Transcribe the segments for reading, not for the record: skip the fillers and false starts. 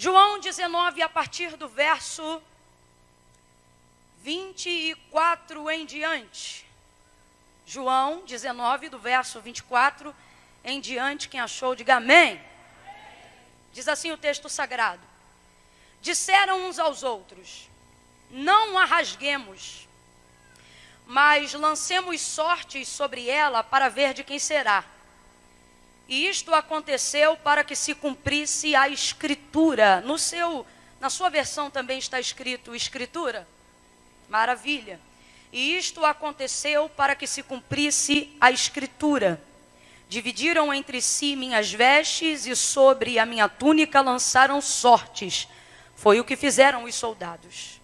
João 19, a partir do verso 24 em diante. João 19, do verso 24 em diante. Quem achou, diga amém. Diz assim o texto sagrado: disseram uns aos outros: não a rasguemos, mas lancemos sortes sobre ela para ver de quem será. E isto aconteceu para que se cumprisse a escritura. Na sua versão também está escrito escritura? Maravilha. E isto aconteceu para que se cumprisse a escritura. Dividiram entre si minhas vestes e sobre a minha túnica lançaram sortes. Foi o que fizeram os soldados.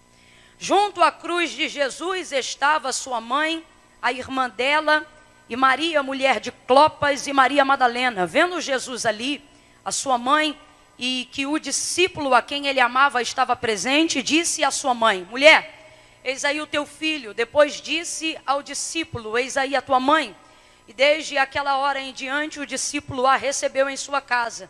Junto à cruz de Jesus estava sua mãe, a irmã dela, e Maria, mulher de Clopas, e Maria Madalena. Vendo Jesus ali, a sua mãe, e que o discípulo a quem ele amava estava presente, disse à sua mãe: mulher, eis aí o teu filho. Depois disse ao discípulo: eis aí a tua mãe. E desde aquela hora em diante o discípulo a recebeu em sua casa.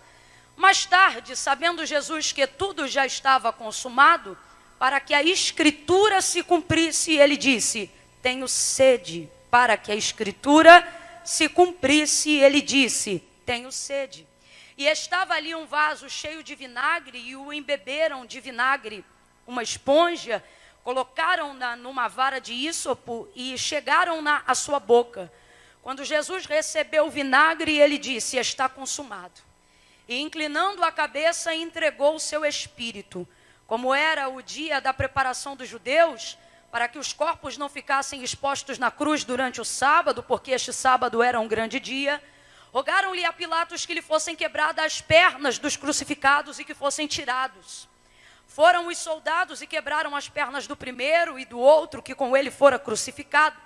Mais tarde, sabendo Jesus que tudo já estava consumado, para que a escritura se cumprisse, ele disse: tenho sede. Para que a escritura se cumprisse, ele disse: tenho sede. E estava ali um vaso cheio de vinagre, e o embeberam de vinagre uma esponja, colocaram-na numa vara de ísopo e chegaram-na à sua boca. Quando Jesus recebeu o vinagre, ele disse: está consumado. E inclinando a cabeça, entregou o seu espírito. Como era o dia da preparação dos judeus, para que os corpos não ficassem expostos na cruz durante o sábado, porque este sábado era um grande dia, rogaram-lhe a Pilatos que lhe fossem quebradas as pernas dos crucificados e que fossem tirados. Foram os soldados e quebraram as pernas do primeiro e do outro que com ele fora crucificado.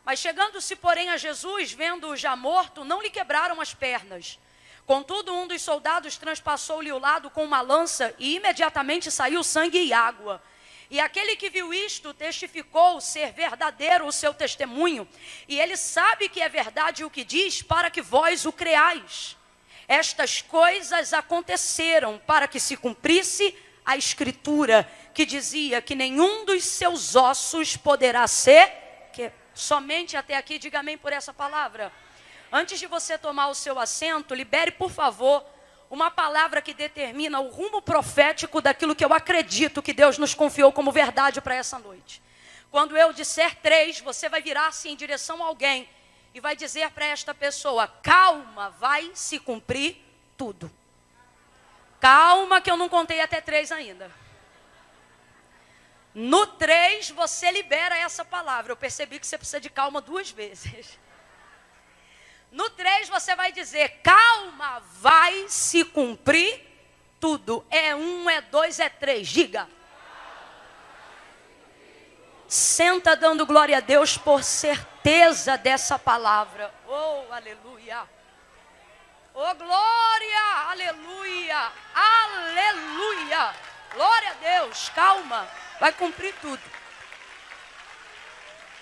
Mas chegando-se, porém, a Jesus, vendo-o já morto, não lhe quebraram as pernas. Contudo, um dos soldados transpassou-lhe o lado com uma lança e imediatamente saiu sangue e água. E aquele que viu isto testificou ser verdadeiro o seu testemunho, e ele sabe que é verdade o que diz, para que vós o creais. Estas coisas aconteceram para que se cumprisse a escritura, que dizia que nenhum dos seus ossos poderá ser somente até aqui. Diga amém por essa palavra. Antes de você tomar o seu assento, libere, por favor, uma palavra que determina o rumo profético daquilo que eu acredito que Deus nos confiou como verdade para essa noite. Quando eu disser 3, você vai virar-se em direção a alguém e vai dizer para esta pessoa: calma, vai se cumprir tudo. Calma, que eu não contei até 3 ainda. No 3, você libera essa palavra. Eu percebi que você precisa de calma 2 vezes. No 3 você vai dizer: calma, vai se cumprir tudo. É 1, é 2, é 3. Diga. Senta dando glória a Deus por certeza dessa palavra. Oh, aleluia. Oh, glória, aleluia, aleluia. Glória a Deus, calma, vai cumprir tudo.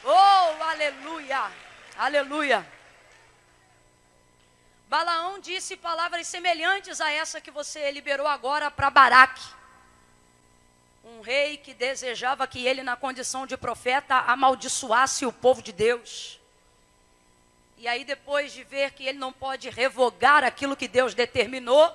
Oh, aleluia, aleluia. Balaão disse palavras semelhantes a essa que você liberou agora para Baraque, um rei que desejava que ele, na condição de profeta, amaldiçoasse o povo de Deus. E aí, depois de ver que ele não pode revogar aquilo que Deus determinou,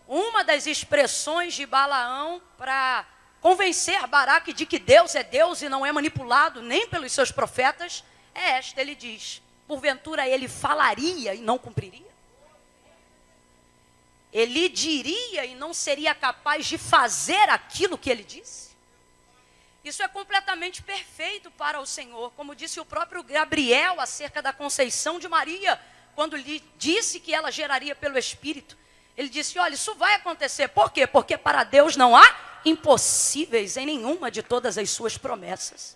uma das expressões de Balaão para convencer Baraque de que Deus é Deus e não é manipulado nem pelos seus profetas é esta. Ele diz: porventura ele falaria e não cumpriria? Ele diria e não seria capaz de fazer aquilo que ele disse? Isso é completamente perfeito para o Senhor. Como disse o próprio Gabriel acerca da conceição de Maria, quando lhe disse que ela geraria pelo Espírito. Ele disse: olha, isso vai acontecer. Por quê? Porque para Deus não há impossíveis em nenhuma de todas as suas promessas.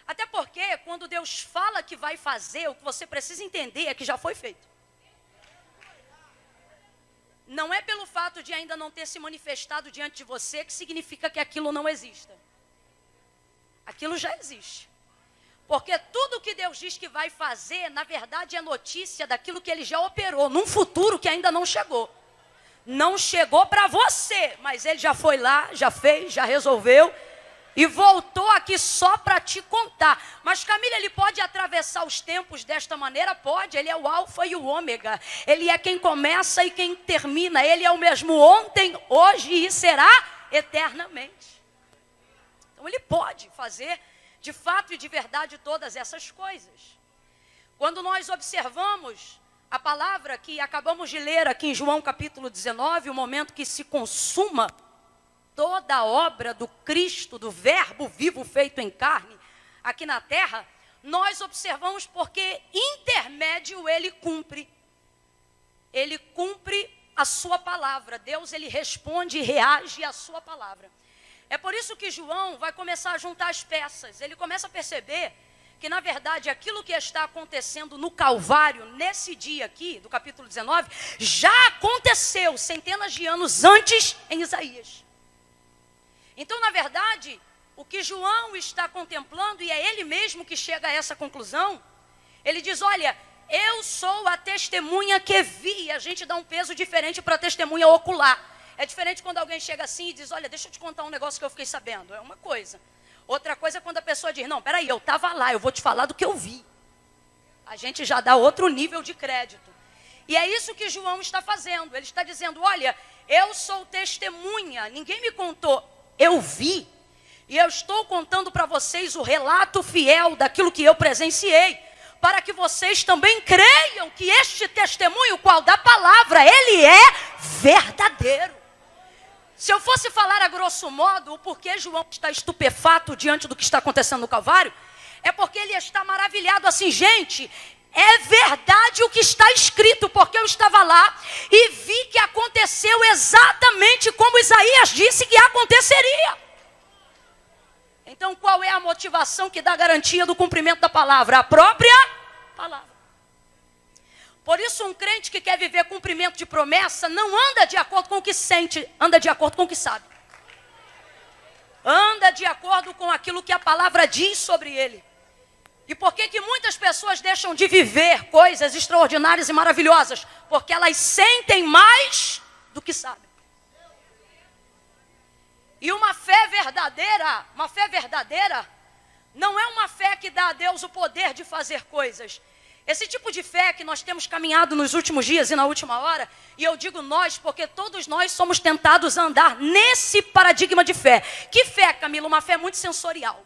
Até porque quando Deus fala que vai fazer, o que você precisa entender é que já foi feito. Não é pelo fato de ainda não ter se manifestado diante de você que significa que aquilo não exista. Aquilo já existe. Porque tudo que Deus diz que vai fazer, na verdade é notícia daquilo que Ele já operou, num futuro que ainda não chegou. não chegou para você, mas ele já foi lá, já fez, já resolveu e voltou aqui só para te contar. Mas Camila, ele pode atravessar os tempos desta maneira? Pode, ele é o alfa e o ômega. Ele é quem começa e quem termina. Ele é o mesmo ontem, hoje e será eternamente. Então ele pode fazer de fato e de verdade todas essas coisas. Quando nós observamos a palavra que acabamos de ler aqui em João capítulo 19, o momento que se consuma toda a obra do Cristo, do verbo vivo feito em carne, aqui na terra, nós observamos porque intermédio ele cumpre a sua palavra. Deus, ele responde e reage à sua palavra. É por isso que João vai começar a juntar as peças. Ele começa a perceber que, na verdade, aquilo que está acontecendo no Calvário, nesse dia aqui, do capítulo 19, já aconteceu centenas de anos antes em Isaías. Então, na verdade, o que João está contemplando, e é ele mesmo que chega a essa conclusão, ele diz, olha, eu sou a testemunha que vi. E a gente dá um peso diferente para a testemunha ocular. É diferente quando alguém chega assim e diz, olha, deixa eu te contar um negócio que eu fiquei sabendo. É uma coisa. Outra coisa é quando a pessoa diz, não, peraí, eu estava lá, eu vou te falar do que eu vi. A gente já dá outro nível de crédito. E é isso que João está fazendo. Ele está dizendo, olha, eu sou testemunha, ninguém me contou, eu vi. E eu estou contando para vocês o relato fiel daquilo que eu presenciei, para que vocês também creiam que este testemunho, qual da palavra, ele é verdadeiro. Se eu fosse falar a grosso modo, o porquê João está estupefato diante do que está acontecendo no Calvário, é porque ele está maravilhado assim, gente, é verdade o que está escrito, porque eu estava lá e vi que aconteceu exatamente como Isaías disse que aconteceria. Então, qual é a motivação que dá garantia do cumprimento da palavra? A própria palavra. Por isso, um crente que quer viver cumprimento de promessa não anda de acordo com o que sente, anda de acordo com o que sabe. Anda de acordo com aquilo que a palavra diz sobre ele. E por que muitas pessoas deixam de viver coisas extraordinárias e maravilhosas? Porque elas sentem mais do que sabem. E uma fé verdadeira não é uma fé que dá a Deus o poder de fazer coisas. Esse tipo de fé que nós temos caminhado nos últimos dias e na última hora, e eu digo nós, porque todos nós somos tentados a andar nesse paradigma de fé. Que fé, Camila? Uma fé muito sensorial.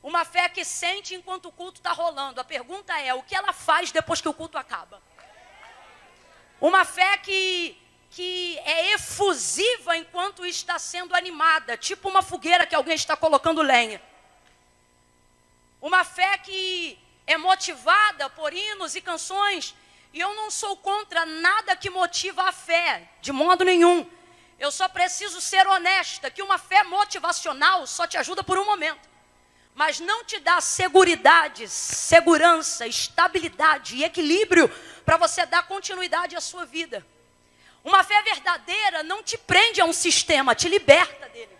Uma fé que sente enquanto o culto está rolando. A pergunta é, o que ela faz depois que o culto acaba? Uma fé que é efusiva enquanto está sendo animada, tipo uma fogueira que alguém está colocando lenha. Uma fé que é motivada por hinos e canções, e eu não sou contra nada que motiva a fé, de modo nenhum. Eu só preciso ser honesta, que uma fé motivacional só te ajuda por um momento, mas não te dá segurança, estabilidade e equilíbrio para você dar continuidade à sua vida. Uma fé verdadeira não te prende a um sistema, te liberta dele.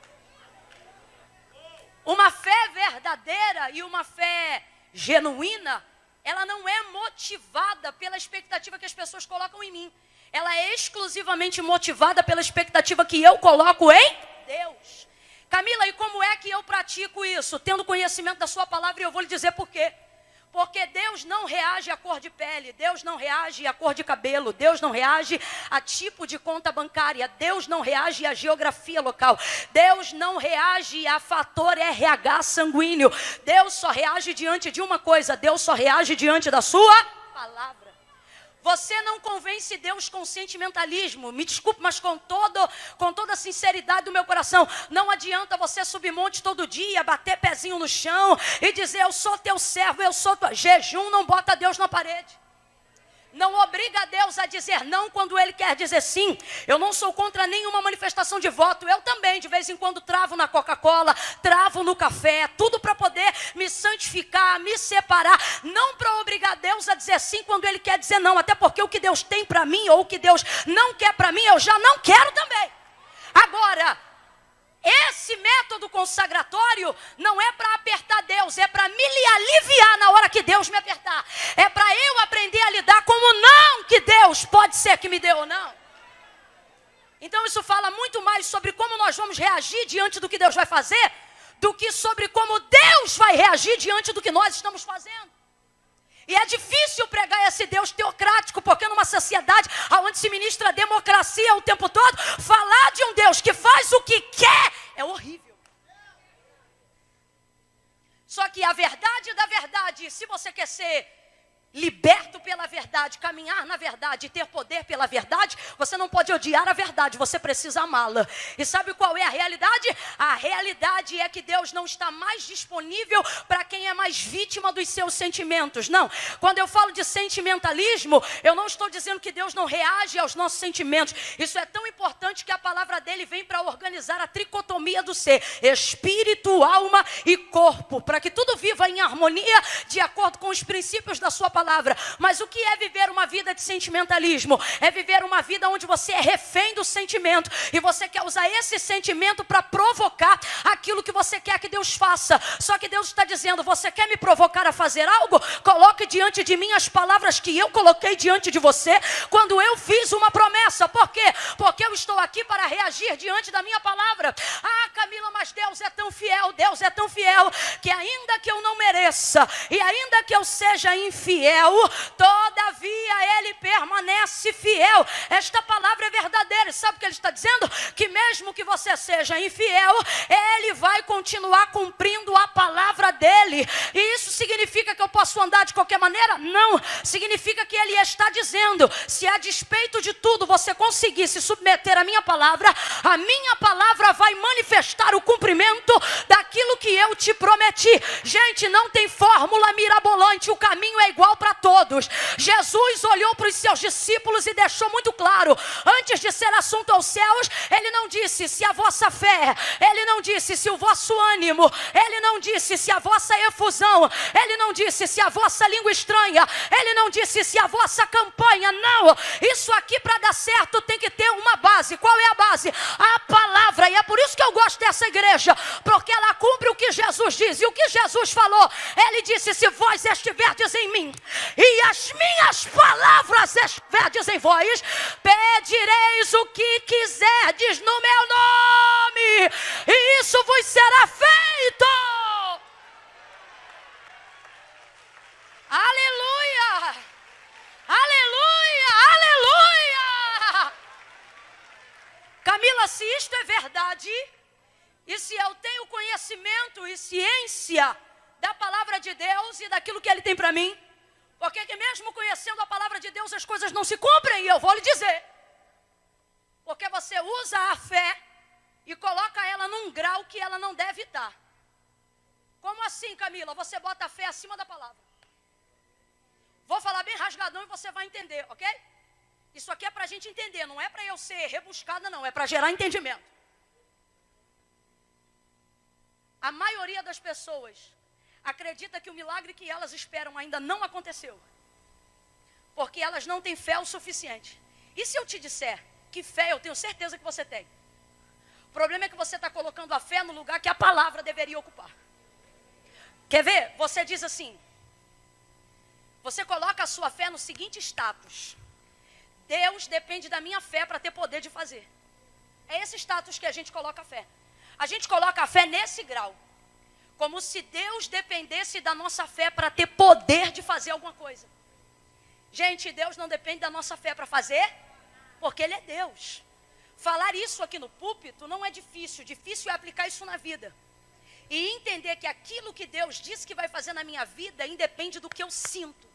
Uma fé verdadeira e uma fé genuína, ela não é motivada pela expectativa que as pessoas colocam em mim. Ela é exclusivamente motivada pela expectativa que eu coloco em Deus. Camila, e como é que eu pratico isso? Tendo conhecimento da sua palavra, e eu vou lhe dizer por quê. Porque Deus não reage à cor de pele, Deus não reage à cor de cabelo, Deus não reage a tipo de conta bancária, Deus não reage à geografia local, Deus não reage a fator RH sanguíneo, Deus só reage diante de uma coisa, Deus só reage diante da sua palavra. Você não convence Deus com sentimentalismo, me desculpe, mas com toda a sinceridade do meu coração, não adianta você subir monte todo dia, bater pezinho no chão e dizer, eu sou teu servo, eu sou tua... Jejum não bota Deus na parede. Não obriga Deus a dizer não quando Ele quer dizer sim. Eu não sou contra nenhuma manifestação de voto. Eu também, de vez em quando, travo na Coca-Cola, travo no café, tudo para poder me santificar, me separar. Não para obrigar Deus a dizer sim quando Ele quer dizer não. Até porque o que Deus tem para mim ou o que Deus não quer para mim, eu já não quero também. Agora, esse método consagratório não é para apertar Deus, é para me aliviar na hora que Deus me apertar. É para eu aprender a lidar com o não que Deus pode ser que me dê ou não. Então isso fala muito mais sobre como nós vamos reagir diante do que Deus vai fazer, do que sobre como Deus vai reagir diante do que nós estamos fazendo. E é difícil pregar esse Deus teocrático, porque numa sociedade onde se ministra a democracia o tempo todo, falar de um Deus que faz o que quer é horrível. Só que a verdade da verdade, se você quer ser liberto pela verdade, caminhar na verdade e ter poder pela verdade, você não pode odiar a verdade, você precisa amá-la. E sabe qual é a realidade? A realidade é que Deus não está mais disponível para quem é mais vítima dos seus sentimentos. Não, quando eu falo de sentimentalismo, eu não estou dizendo que Deus não reage aos nossos sentimentos. Isso é tão importante que a palavra dele vem para organizar a tricotomia do ser, espírito, alma e corpo, para que tudo viva em harmonia de acordo com os princípios da sua palavra. Mas o que é viver uma vida de sentimentalismo? É viver uma vida onde você é refém do sentimento e você quer usar esse sentimento para provocar aquilo que você quer que Deus faça. Só que Deus está dizendo: você quer me provocar a fazer algo? Coloque diante de mim as palavras que eu coloquei diante de você quando eu fiz uma promessa. Por quê? Porque eu estou aqui para reagir diante da minha palavra. Ah, Camila, mas Deus é tão fiel, Deus é tão fiel, que ainda que eu não mereça e ainda que eu seja infiel, todavia ele permanece fiel. Esta palavra é verdadeira. Sabe o que ele está dizendo? Que mesmo que você seja infiel, ele vai continuar cumprindo a palavra dele. E isso significa que eu posso andar de qualquer maneira? Não. Significa que ele está dizendo: se a despeito de tudo você conseguir se submeter à minha palavra, a minha palavra vai manifestar o cumprimento daquilo que eu te prometi. Gente, não tem fórmula mirabolante, o caminho é igual para todos. Jesus olhou para os seus discípulos e deixou muito claro: antes de ser assunto aos céus, ele não disse se a vossa fé, ele não disse se o vosso ânimo, ele não disse se a vossa efusão, ele não disse se a vossa língua estranha, ele não disse se a vossa campanha. Não, isso aqui para dar certo tem que ter uma base. Qual é a base? A palavra. E é por isso que eu gosto dessa igreja, porque ela cumpre o que Jesus diz. E o que Jesus falou? Ele disse: se vós estiverdes em mim e as minhas palavras estiverdes em vós, pedireis o que quiserdes no meu nome, e isso vos será feito. Aleluia! Aleluia! Aleluia! Camila, se isto é verdade, e se eu tenho conhecimento e ciência da palavra de Deus e daquilo que ele tem para mim, porque que mesmo conhecendo a palavra de Deus as coisas não se cumprem? E eu vou lhe dizer: porque você usa a fé e coloca ela num grau que ela não deve estar. Como assim, Camila? Você bota a fé acima da palavra. Vou falar bem rasgadão e você vai entender, ok? Isso aqui é para a gente entender, não é para eu ser rebuscada, não, é para gerar entendimento. A maioria das pessoas acredita que o milagre que elas esperam ainda não aconteceu, porque elas não têm fé o suficiente. E se eu te disser que fé eu tenho certeza que você tem? O problema é que você está colocando a fé no lugar que a palavra deveria ocupar. Quer ver? Você diz assim, você coloca a sua fé no seguinte status: Deus depende da minha fé para ter poder de fazer. É esse status que a gente coloca a fé. A gente coloca a fé nesse grau, como se Deus dependesse da nossa fé para ter poder de fazer alguma coisa. Gente, Deus não depende da nossa fé para fazer, porque Ele é Deus. Falar isso aqui no púlpito não é difícil, difícil é aplicar isso na vida. E entender que aquilo que Deus disse que vai fazer na minha vida independe do que eu sinto,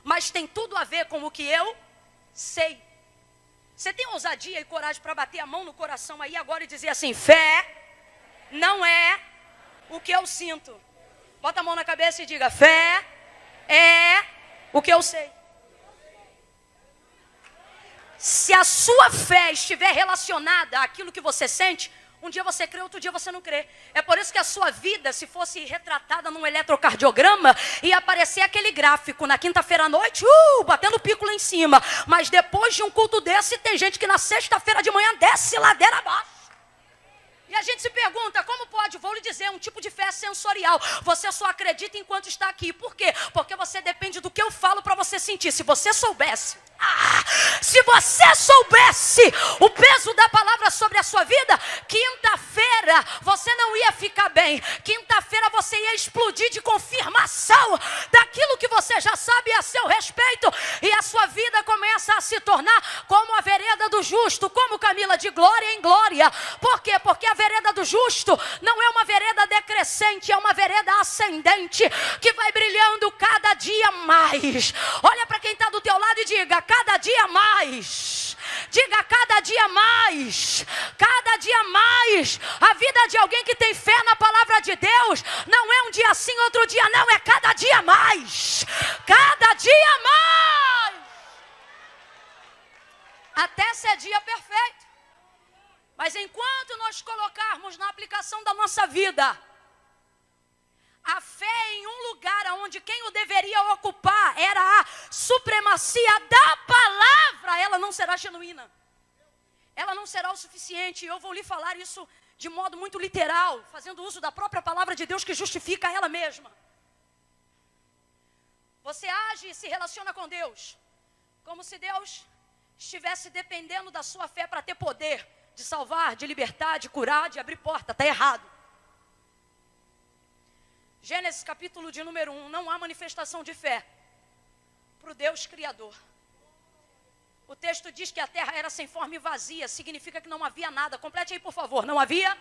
mas tem tudo a ver com o que eu sei. Você tem ousadia e coragem para bater a mão no coração aí agora e dizer assim: fé não é o que eu sinto. Bota a mão na cabeça e diga: fé é o que eu sei. Se a sua fé estiver relacionada àquilo que você sente, um dia você crê, outro dia você não crê. É por isso que a sua vida, se fosse retratada num eletrocardiograma, ia aparecer aquele gráfico na quinta-feira à noite, batendo pico lá em cima. Mas depois de um culto desse, tem gente que na sexta-feira de manhã desce ladeira abaixo. E a gente se pergunta, como pode? Vou lhe dizer, um tipo de fé sensorial. Você só acredita enquanto está aqui. Por quê? Porque você depende do que eu falo para você sentir. Se você soubesse, Se você soubesse o peso da palavra sobre a sua vida, quinta-feira você não ia ficar bem. Quinta-feira você ia explodir de confirmação daquilo que você já sabe a seu respeito. E a sua vida começa a se tornar como a vereda do justo. Como, Camila? De glória em glória. Por quê? Porque a vereda do justo não é uma vereda decrescente, é uma vereda ascendente, que vai brilhando cada dia mais. Olha para quem está do teu lado e diga: cada dia mais. Diga: cada dia mais. Cada dia mais. A vida de alguém que tem fé na palavra de Deus não é um dia sim, outro dia não. É cada dia mais. Cada dia mais. Até ser dia perfeito. Mas enquanto nós colocarmos na aplicação da nossa vida a fé em um lugar onde quem o deveria ocupar era a supremacia da palavra, ela não será genuína. Ela não será o suficiente. Eu vou lhe falar isso de modo muito literal, fazendo uso da própria palavra de Deus que justifica ela mesma. Você age e se relaciona com Deus como se Deus estivesse dependendo da sua fé para ter poder de salvar, de libertar, de curar, de abrir porta. Está errado. Gênesis capítulo de número 1, não há manifestação de fé para o Deus Criador. O texto diz que a terra era sem forma e vazia, significa que não havia nada. Complete aí, por favor. Não havia?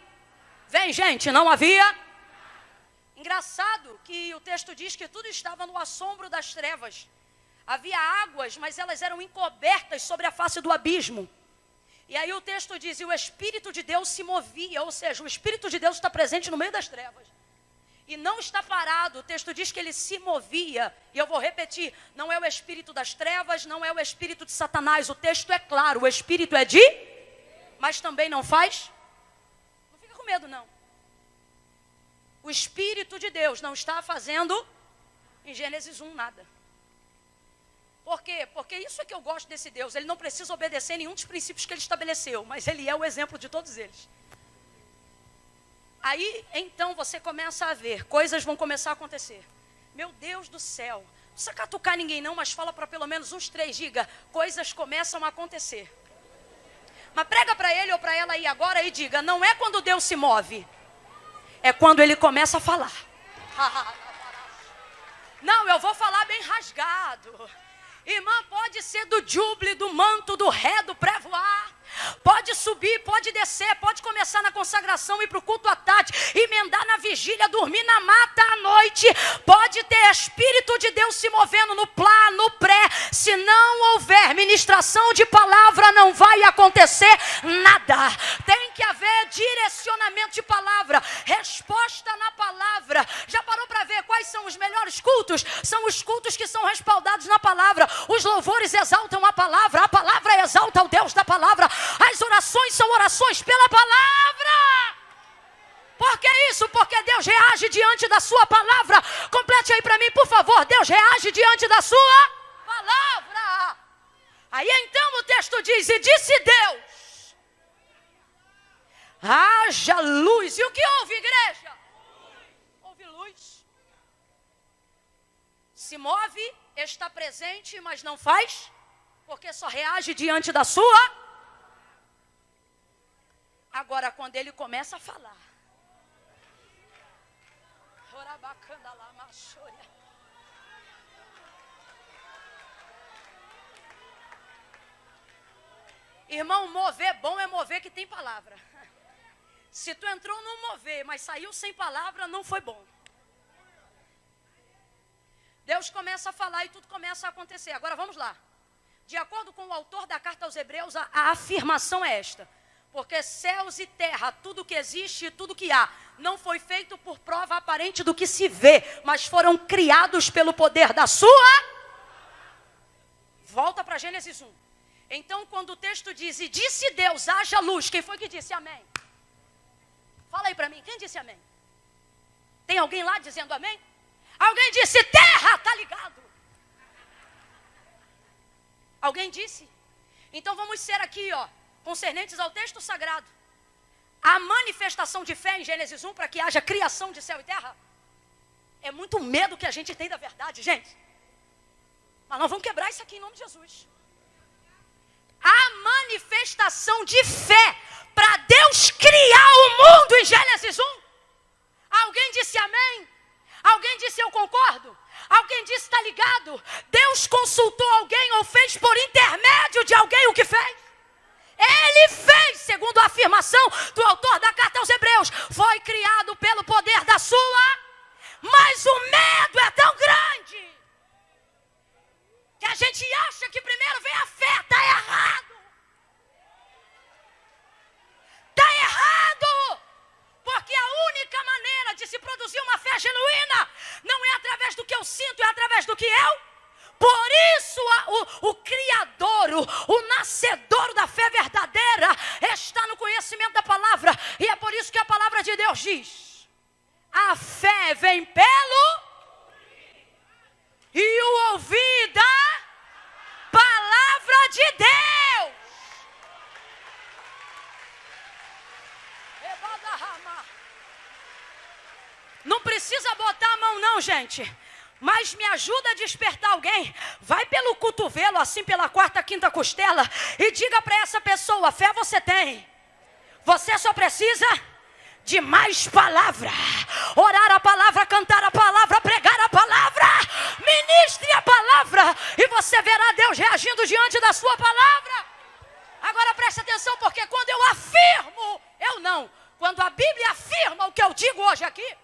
Vem, gente, não havia? Engraçado que o texto diz que tudo estava no assombro das trevas. Havia águas, mas elas eram encobertas sobre a face do abismo. E aí o texto diz: e o Espírito de Deus se movia, ou seja, o Espírito de Deus está presente no meio das trevas. E não está parado, o texto diz que ele se movia. E eu vou repetir, não é o espírito das trevas, não é o espírito de Satanás. O texto é claro, o espírito é de... Mas também não faz? Não fica com medo, não. O Espírito de Deus não está fazendo, em Gênesis 1, nada. Por quê? Porque isso é que eu gosto desse Deus. Ele não precisa obedecer nenhum dos princípios que ele estabeleceu, mas ele é o exemplo de todos eles. Aí, então, você começa a ver, coisas vão começar a acontecer. Meu Deus do céu, não precisa catucar ninguém não, mas fala para pelo menos uns 3, diga: coisas começam a acontecer. Mas prega para ele ou para ela aí agora e diga: não é quando Deus se move, é quando ele começa a falar. Não, eu vou falar bem rasgado. Irmã, pode ser do júbile, do manto, do ré, do pré-voar. Pode subir, pode descer, pode começar na consagração, ir para o culto à tarde, emendar na vigília, dormir na mata à noite. Pode ter Espírito de Deus se movendo no plá, no pré. Se não houver ministração de palavra, não vai acontecer nada. Tem que haver direcionamento de palavra, resposta na palavra. Já parou para ver quais são os melhores cultos? São os cultos que são respaldados na palavra. Os louvores exaltam a palavra exalta o Deus da palavra. As orações são orações pela palavra. Por que isso? Porque Deus reage diante da sua palavra. Complete aí para mim, por favor. Deus reage diante da sua palavra. Aí então o texto diz: e disse Deus: haja luz. E o que houve, igreja? Houve luz. Se move, está presente, mas não faz, porque só reage diante da sua. Agora, quando ele começa a falar, irmão, mover bom é mover que tem palavra. Se tu entrou no mover, mas saiu sem palavra, não foi bom. Deus começa a falar e tudo começa a acontecer. Agora vamos lá. De acordo com o autor da carta aos Hebreus, a afirmação é esta: porque céus e terra, tudo que existe e tudo que há, não foi feito por prova aparente do que se vê, mas foram criados pelo poder da sua. Volta para Gênesis 1. Então, quando o texto diz: e disse Deus, haja luz, quem foi que disse amém? Fala aí para mim, quem disse amém? Tem alguém lá dizendo amém? Alguém disse terra, tá ligado? Alguém disse? Então vamos ser aqui, ó, concernentes ao texto sagrado. A manifestação de fé em Gênesis 1 para que haja criação de céu e terra. É muito medo que a gente tem da verdade, gente. Mas nós vamos quebrar isso aqui em nome de Jesus. a manifestação de fé para Deus criar o mundo em Gênesis 1. Alguém disse amém? Alguém disse eu concordo? Alguém disse está ligado? Deus consultou alguém ou fez por intermédio de alguém o que fez? Ele fez, segundo a afirmação do autor da carta aos Hebreus, foi criado pelo poder da sua, mas o medo é tão grande que a gente acha que primeiro vem a fé. Está errado. Está errado. Porque a única maneira de se produzir uma fé genuína não é através do que eu sinto, é através do que eu. Por isso o Criador, o nascedor da fé verdadeira está no conhecimento da palavra. E é por isso que a palavra de Deus diz: a fé vem pelo e o ouvir da palavra de Deus. Não precisa botar a mão não, gente. Mas me ajuda a despertar alguém. Vai pelo cotovelo, assim pela quarta, quinta costela, e diga para essa pessoa: fé você tem. Você só precisa de mais palavra. Orar a palavra, cantar a palavra, pregar a palavra. Ministre a palavra e você verá Deus reagindo diante da sua palavra. Agora preste atenção, porque quando eu afirmo, quando a Bíblia afirma o que eu digo hoje aqui,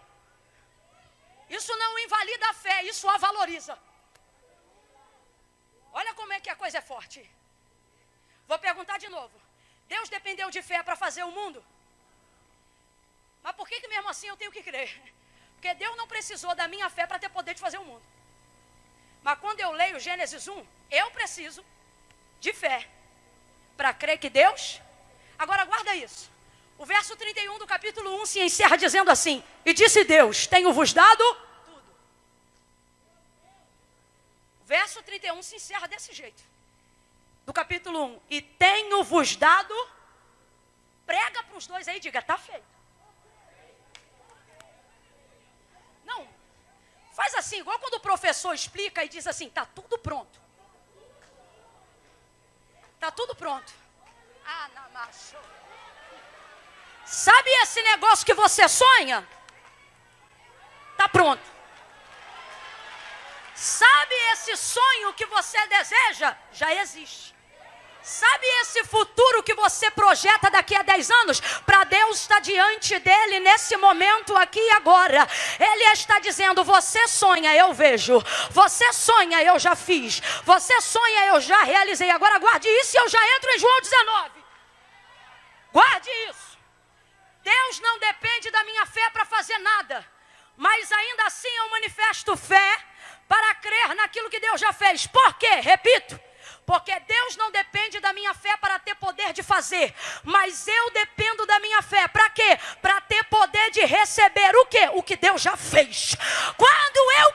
isso não invalida a fé, isso a valoriza. Olha como é que a coisa é forte. Vou perguntar de novo. Deus dependeu de fé para fazer o mundo? Mas por que mesmo assim eu tenho que crer? Porque Deus não precisou da minha fé para ter poder de fazer o mundo. Mas quando eu leio Gênesis 1, eu preciso de fé para crer que Deus... Agora guarda isso. O verso 31 do capítulo 1 se encerra dizendo assim: e disse Deus, tenho-vos dado tudo. O verso 31 se encerra desse jeito. Do capítulo 1. E tenho-vos dado... Prega para os dois aí e diga: está feito. Não. Faz assim, igual quando o professor explica e diz assim: está tudo pronto. Está tudo pronto. Ah, não, macho. Sabe esse negócio que você sonha? Está pronto. Sabe esse sonho que você deseja? Já existe. Sabe esse futuro que você projeta daqui a 10 anos? Para Deus está diante dele nesse momento aqui e agora. Ele está dizendo: você sonha, eu vejo. Você sonha, eu já fiz. Você sonha, eu já realizei. Agora guarde isso e eu já entro em João 19. Guarde isso. Deus não depende da minha fé para fazer nada, mas ainda assim eu manifesto fé para crer naquilo que Deus já fez. Por quê? Repito, porque Deus não depende da minha fé para ter poder de fazer, mas eu dependo da minha fé. Para quê? Para ter poder de receber o quê? O que Deus já fez. Quando eu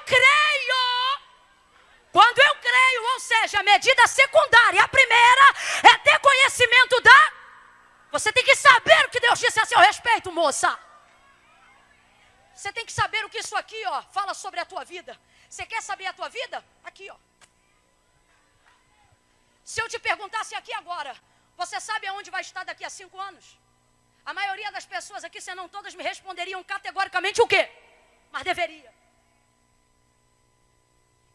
creio, ou seja, a medida secundária, a primeira é ter conhecimento da... Você tem que saber o que Deus disse a seu respeito, moça. Você tem que saber o que isso aqui, ó, fala sobre a tua vida. Você quer saber a tua vida? Aqui, ó. Se eu te perguntasse aqui agora, você sabe aonde vai estar daqui a 5 anos? A maioria das pessoas aqui, se não todas, me responderiam categoricamente o quê? Mas deveria.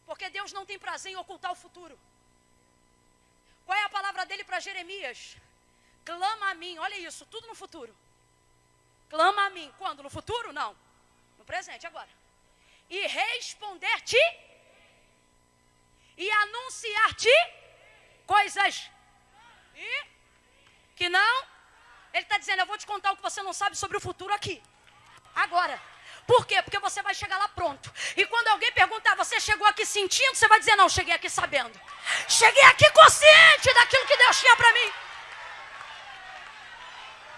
Porque Deus não tem prazer em ocultar o futuro. Qual é a palavra dele para Jeremias? Clama a mim, olha isso, tudo no futuro. Clama a mim, quando? No futuro? Não. No presente, agora. E responder-te e anunciar-te coisas e que não. Ele está dizendo: eu vou te contar o que você não sabe sobre o futuro aqui, agora. Por quê? Porque você vai chegar lá pronto. E quando alguém perguntar: você chegou aqui sentindo? Você vai dizer: não, cheguei aqui sabendo. Cheguei aqui consciente daquilo que Deus tinha para mim.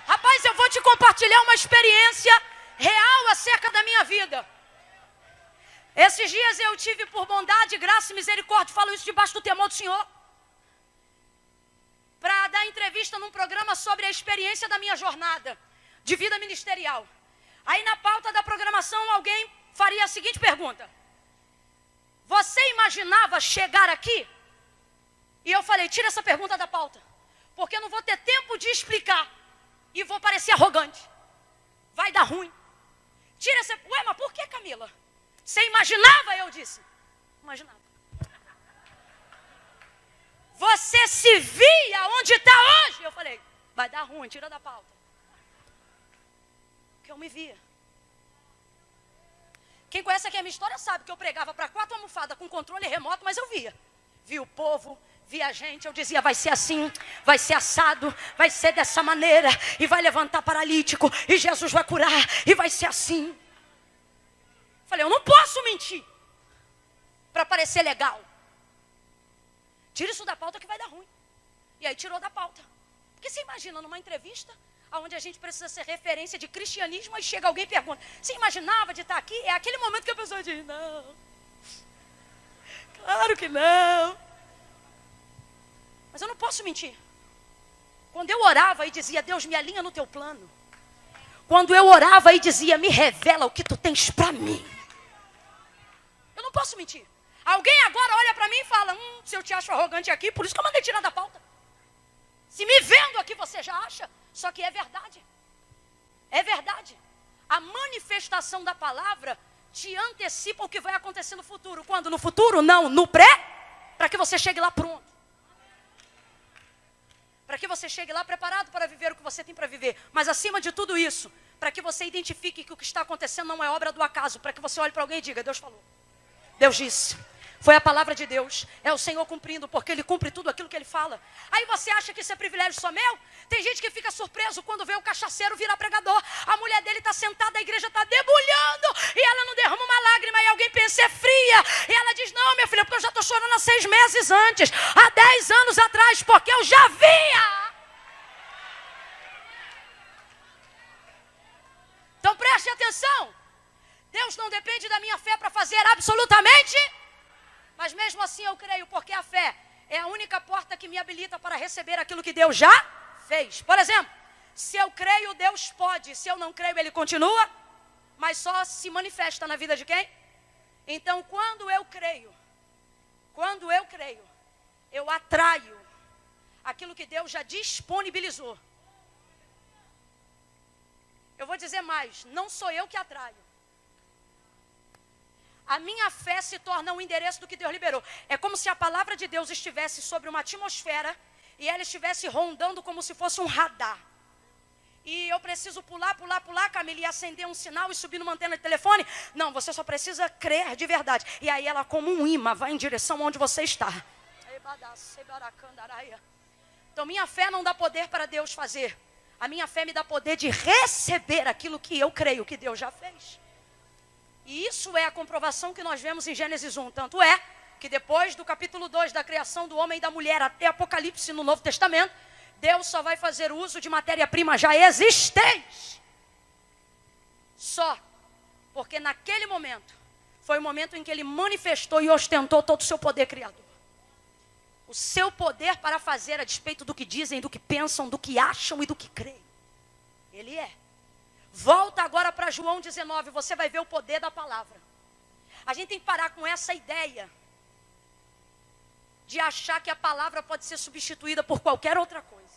Rapaz, eu vou te compartilhar uma experiência real acerca da minha vida. Esses dias eu tive, por bondade, graça e misericórdia, falo isso debaixo do temor do Senhor, para dar entrevista num programa sobre a experiência da minha jornada de vida ministerial. Aí na pauta da programação alguém faria a seguinte pergunta: você imaginava chegar aqui? E eu falei: tira essa pergunta da pauta, porque eu não vou ter tempo de explicar. E vou parecer arrogante. Vai dar ruim. Tira essa... Ué, mas por que, Camila? Você imaginava? Eu disse. Imaginava. Você se via onde está hoje? Eu falei, vai dar ruim, tira da pauta. Porque eu me via. Quem conhece aqui a minha história sabe que eu pregava para 4 almofadas com controle remoto, mas eu via. Via o povo, via a gente, eu dizia, vai ser assim, vai ser assado, vai ser dessa maneira, e vai levantar paralítico, e Jesus vai curar, e vai ser assim. Falei, eu não posso mentir, para parecer legal. Tira isso da pauta que vai dar ruim. E aí tirou da pauta. Porque você imagina numa entrevista, onde a gente precisa ser referência de cristianismo, aí chega alguém e pergunta, você imaginava de estar aqui? É aquele momento que a pessoa diz, não. Claro que não. Mas eu não posso mentir. Quando eu orava e dizia, Deus, me alinha no teu plano. Quando eu orava e dizia, me revela o que tu tens para mim. Eu não posso mentir. Alguém agora olha para mim e fala, se eu te acho arrogante aqui, por isso que eu mandei tirar da pauta. Se me vendo aqui você já acha, só que é verdade. É verdade. A manifestação da palavra te antecipa o que vai acontecer no futuro. Quando? No futuro? Não, no pré, para que você chegue lá pronto. Para que você chegue lá preparado para viver o que você tem para viver. Mas acima de tudo isso, para que você identifique que o que está acontecendo não é obra do acaso. Para que você olhe para alguém e diga, Deus falou. Deus disse. Foi a palavra de Deus. É o Senhor cumprindo, porque Ele cumpre tudo aquilo que Ele fala. Aí você acha que isso é privilégio só meu? Tem gente que fica surpreso quando vê o cachaceiro virar pregador. A mulher dele está sentada, a igreja está debulhando. E ela não derrama uma lágrima. E alguém pensa, é fria. E ela diz, não, minha filha, porque eu já estou chorando há 6 meses antes. Há 10 anos atrás, porque eu já via. Então preste atenção. Deus não depende da minha fé para fazer absolutamente... Mas mesmo assim eu creio, porque a fé é a única porta que me habilita para receber aquilo que Deus já fez. Por exemplo, se eu creio, Deus pode. Se eu não creio, Ele continua, mas só se manifesta na vida de quem? Então, quando eu creio, eu atraio aquilo que Deus já disponibilizou. Eu vou dizer mais, não sou eu que atraio. A minha fé se torna um endereço do que Deus liberou. É como se a palavra de Deus estivesse sobre uma atmosfera e ela estivesse rondando como se fosse um radar. E eu preciso pular, Camila, e acender um sinal e subir numa antena de telefone? Não, você só precisa crer de verdade. E aí ela, como um imã, vai em direção onde você está. Então minha fé não dá poder para Deus fazer. A minha fé me dá poder de receber aquilo que eu creio que Deus já fez. E isso é a comprovação que nós vemos em Gênesis 1. Tanto é que depois do capítulo 2 da criação do homem e da mulher até Apocalipse no Novo Testamento, Deus só vai fazer uso de matéria-prima já existente. Só porque naquele momento foi o momento em que Ele manifestou e ostentou todo o seu poder criador. O seu poder para fazer a despeito do que dizem, do que pensam, do que acham e do que creem. Ele é. Volta agora para João 19, você vai ver o poder da palavra. A gente tem que parar com essa ideia de achar que a palavra pode ser substituída por qualquer outra coisa.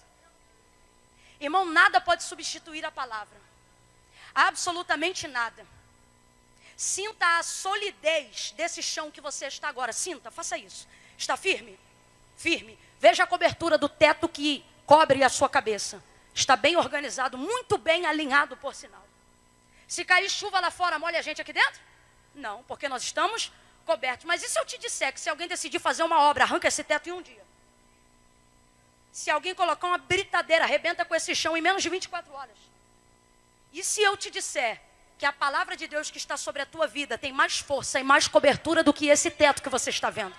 Irmão, nada pode substituir a palavra. Absolutamente nada. Sinta a solidez desse chão que você está agora. Sinta, faça isso. Está firme? Firme. Veja a cobertura do teto que cobre a sua cabeça. Está bem organizado, muito bem alinhado, por sinal. Se cair chuva lá fora, molha a gente aqui dentro? Não, porque nós estamos cobertos. Mas e se eu te disser que se alguém decidir fazer uma obra, arranca esse teto em um dia? Se alguém colocar uma britadeira, arrebenta com esse chão em menos de 24 horas? E se eu te disser que a palavra de Deus que está sobre a tua vida tem mais força e mais cobertura do que esse teto que você está vendo?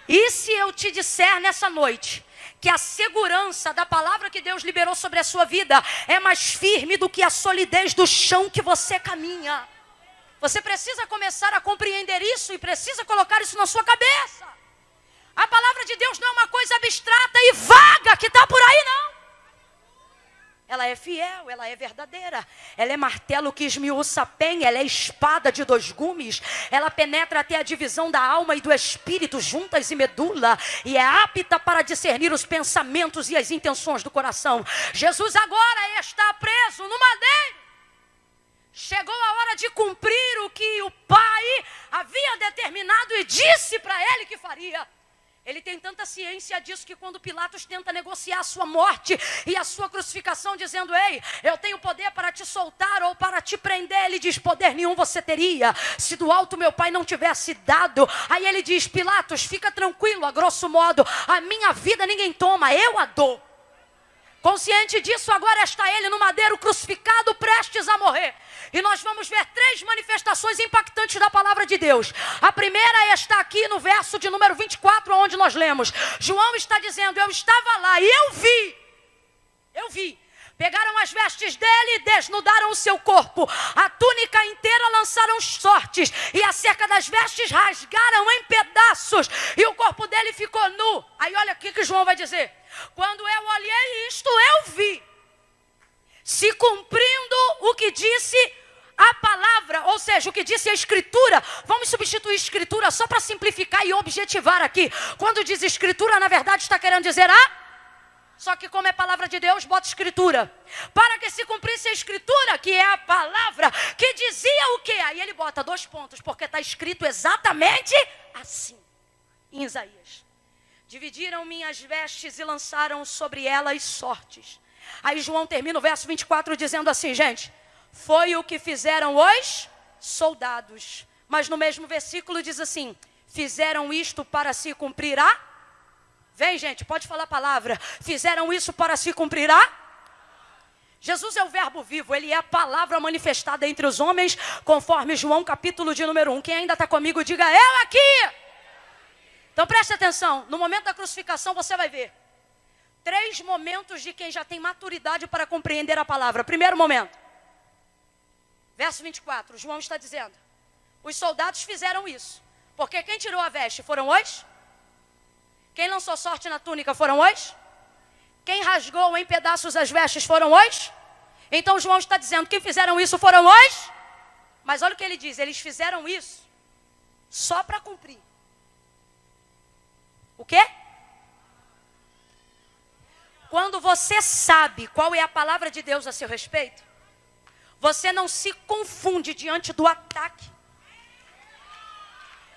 E se eu te disser nessa noite que a segurança da palavra que Deus liberou sobre a sua vida é mais firme do que a solidez do chão que você caminha? Você precisa começar a compreender isso e precisa colocar isso na sua cabeça. A palavra de Deus não é uma coisa abstrata e vaga que está por aí, não. Ela é fiel, ela é verdadeira. Ela é martelo que esmiuça a penha, ela é espada de 2 gumes. Ela penetra até a divisão da alma e do espírito, juntas e medula. E é apta para discernir os pensamentos e as intenções do coração. Jesus agora está preso no madeiro. Chegou a hora de cumprir o que o Pai havia determinado e disse para ele que faria. Ele tem tanta ciência disso que quando Pilatos tenta negociar a sua morte e a sua crucificação, dizendo: ei, eu tenho poder para te soltar ou para te prender, ele diz: poder nenhum você teria, se do alto meu Pai não tivesse dado. Aí ele diz: Pilatos, fica tranquilo, a grosso modo, a minha vida ninguém toma, eu a dou. Consciente disso, agora está ele no madeiro crucificado, prestes a morrer. E nós vamos ver 3 manifestações impactantes da palavra de Deus. A primeira está aqui no verso de número 24, onde nós lemos. João está dizendo: eu estava lá e eu vi. Pegaram as vestes dele e desnudaram o seu corpo. A túnica inteira lançaram sortes. E acerca das vestes rasgaram em pedaços. E o corpo dele ficou nu. Aí olha o que João vai dizer. Quando eu olhei isto, eu vi. Se cumprindo o que disse a palavra, ou seja, o que disse a escritura. Vamos substituir escritura só para simplificar e objetivar aqui. Quando diz escritura, na verdade está querendo dizer só que como é palavra de Deus, bota escritura. Para que se cumprisse a escritura, que é a palavra, que dizia o quê? Aí ele bota 2 pontos, porque está escrito exatamente assim, em Isaías. Dividiram minhas vestes e lançaram sobre elas sortes. Aí João termina o verso 24 dizendo assim, gente: foi o que fizeram os soldados. Mas no mesmo versículo diz assim: fizeram isto para se cumprir Vem, gente, pode falar a palavra. Fizeram isso para se cumprir Jesus é o verbo vivo, ele é a palavra manifestada entre os homens, conforme João capítulo de número 1. Quem ainda está comigo, diga: eu aqui. Então preste atenção, no momento da crucificação você vai ver 3 momentos de quem já tem maturidade para compreender a palavra. Primeiro momento, verso 24, João está dizendo: os soldados fizeram isso, porque quem tirou a veste foram os? Quem lançou sorte na túnica foram os? Quem rasgou em pedaços as vestes foram os? Então João está dizendo: quem fizeram isso foram os? Mas olha o que ele diz: eles fizeram isso só para cumprir. O quê? Quando você sabe qual é a palavra de Deus a seu respeito, você não se confunde diante do ataque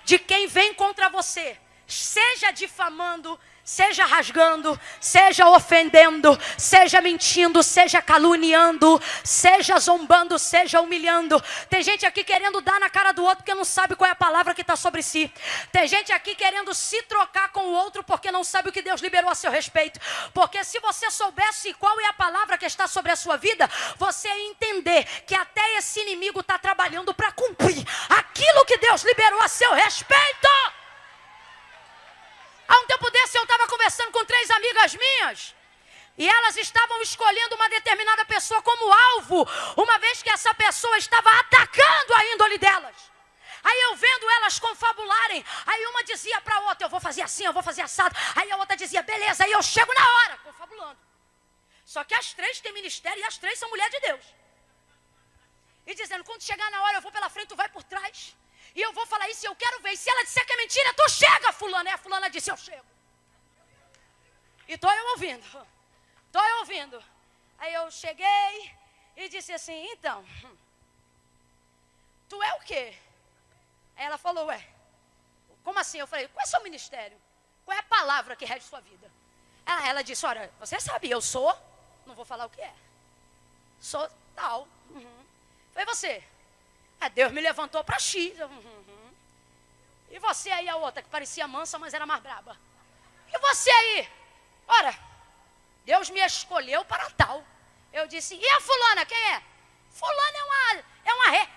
de quem vem contra você, seja difamando, seja rasgando, seja ofendendo, seja mentindo, seja caluniando, seja zombando, seja humilhando. Tem gente aqui querendo dar na cara do outro porque não sabe qual é a palavra que está sobre si. Tem gente aqui querendo se trocar com o outro porque não sabe o que Deus liberou a seu respeito. Porque se você soubesse qual é a palavra que está sobre a sua vida, você ia entender que até esse inimigo está trabalhando para cumprir aquilo que Deus liberou a seu respeito. Há um tempo desse eu estava conversando com 3 amigas minhas. E elas estavam escolhendo uma determinada pessoa como alvo, uma vez que essa pessoa estava atacando a índole delas. Aí eu vendo elas confabularem, aí uma dizia para a outra: eu vou fazer assim, eu vou fazer assado. Aí a outra dizia: beleza, aí eu chego na hora, confabulando. Só que as 3 têm ministério e as 3 são mulher de Deus. E dizendo: quando chegar na hora eu vou pela frente, tu vai por trás. E eu vou falar isso e eu quero ver. E se ela disser que é mentira, tu chega, fulana. E a fulana disse: eu chego. E estou eu ouvindo. Aí eu cheguei e disse assim: então, tu é o quê? Aí ela falou: ué, como assim? Eu falei: qual é o seu ministério? Qual é a palavra que rege sua vida? Ela disse: olha, você sabe, eu sou, não vou falar o que é. Sou tal. Foi você. Deus me levantou para X. E você aí, a outra, que parecia mansa, mas era mais braba. E você aí? Ora, Deus me escolheu para tal. Eu disse: e a fulana, quem é? Fulana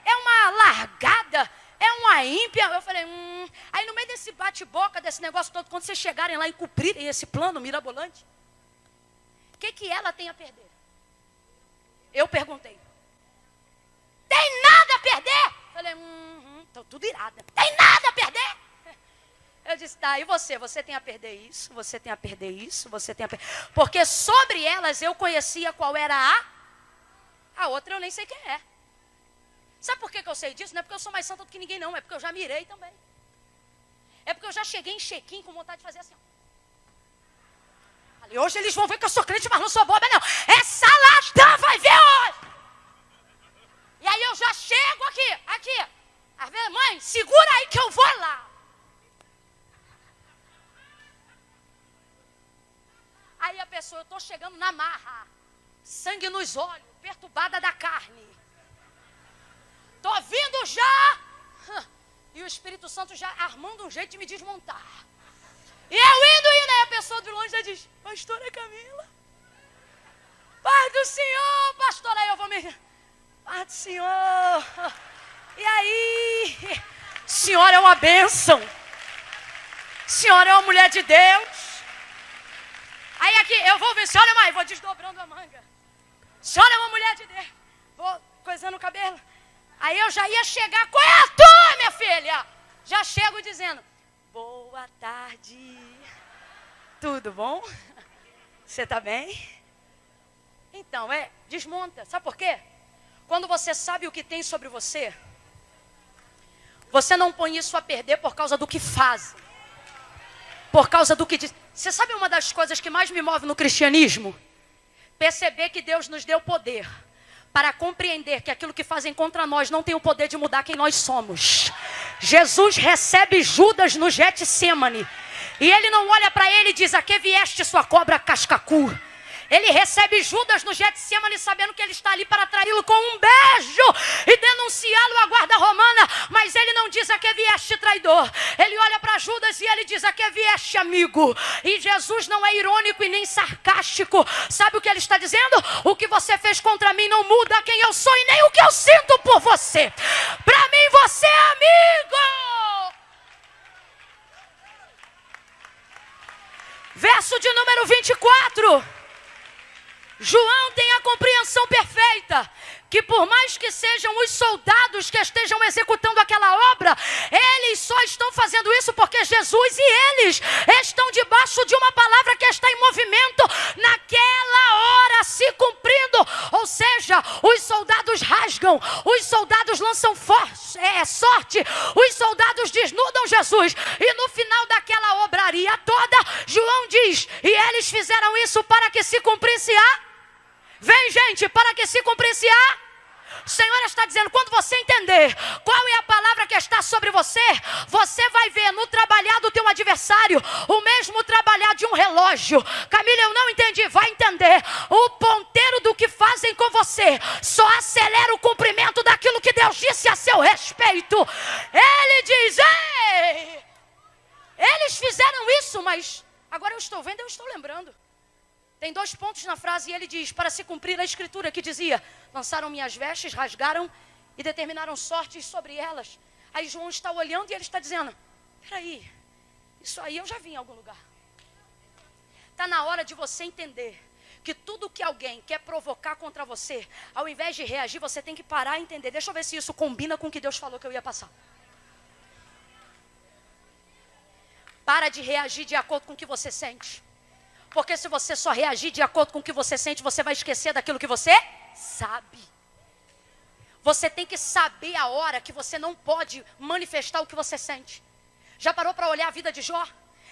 é uma largada, é uma ímpia. Eu falei: Aí no meio desse bate-boca, desse negócio todo, quando vocês chegarem lá e cumprirem esse plano mirabolante, o que ela tem a perder? Eu perguntei: tem nada a perder? Falei: tô tudo irada. Tem nada a perder? Eu disse, tá, e você? Você tem a perder isso, você tem a perder isso, você tem a perder... Porque sobre elas eu conhecia qual era a outra eu nem sei quem é. Sabe por que eu sei disso? Não é porque eu sou mais santa do que ninguém, não. É porque eu já mirei também. É porque eu já cheguei em check-in com vontade de fazer assim, ó. E hoje eles vão ver que eu sou crente, mas não sou boba, não. Essa ladrã vai ver hoje. E aí eu já chego aqui. Às vezes, mãe, segura aí que eu vou lá. Aí a pessoa, eu estou chegando na marra. Sangue nos olhos, perturbada da carne. Estou vindo já. E o Espírito Santo já armando um jeito de me desmontar. E eu indo, aí a pessoa de longe já diz, pastora Camila, Pai do Senhor, pastora, aí eu vou me... Pai do Senhor, e aí? Senhora é uma bênção, senhora é uma mulher de Deus. Aí aqui, eu vou ver, senhora, mãe, vou desdobrando a manga. Senhora é uma mulher de Deus, vou coisando o cabelo. Aí eu já ia chegar, qual é a tua, minha filha? Já chego dizendo, boa tarde. Tudo bom? Você está bem? Então, desmonta. Sabe por quê? Quando você sabe o que tem sobre você, você não põe isso a perder por causa do que faz. Por causa do que diz. Você sabe uma das coisas que mais me move no cristianismo? Perceber que Deus nos deu poder para compreender que aquilo que fazem contra nós não tem o poder de mudar quem nós somos. Jesus recebe Judas no Getsemane. E ele não olha para ele e diz, a que vieste sua cobra cascacu? Ele recebe Judas no Getsemane sabendo que ele está ali para traí-lo com um beijo e denunciá-lo à guarda romana. Mas ele não diz, a que vieste traidor? Ele olha para Judas e ele diz, a que vieste amigo? E Jesus não é irônico e nem sarcástico. Sabe o que ele está dizendo? O que você fez contra mim não muda quem eu sou e nem o que eu sinto por você. Para mim você é amigo. Verso de número 24. João tem a compreensão perfeita que por mais que sejam os soldados que estejam executando aquela obra, eles só estão fazendo isso porque Jesus e eles estão debaixo de uma palavra que está em movimento naquela hora se cumprindo. Ou seja, os soldados rasgam, os soldados lançam sorte, os soldados desnudam Jesus e no final daquela obraria toda, João diz, e eles fizeram isso para que se cumprisse Vem, gente, para que se cumprisse O Senhor está dizendo, quando você entender qual é a palavra que está sobre você, você vai ver no trabalhar do teu adversário o mesmo trabalhar de um relógio. Camila, eu não entendi. Vai entender. O ponteiro do que fazem com você só acelera o cumprimento daquilo que Deus disse a seu respeito. Ele diz, ei, eles fizeram isso, mas agora eu estou vendo, eu estou lembrando. Tem 2 pontos na frase e ele diz, para se cumprir a escritura que dizia, lançaram minhas vestes, rasgaram e determinaram sortes sobre elas. Aí João está olhando e ele está dizendo, peraí, isso aí eu já vi em algum lugar. Está na hora de você entender que tudo que alguém quer provocar contra você, ao invés de reagir, você tem que parar e entender. Deixa eu ver se isso combina com o que Deus falou que eu ia passar. Para de reagir de acordo com o que você sente. Porque se você só reagir de acordo com o que você sente, você vai esquecer daquilo que você sabe. Você tem que saber a hora que você não pode manifestar o que você sente. Já parou para olhar a vida de Jó?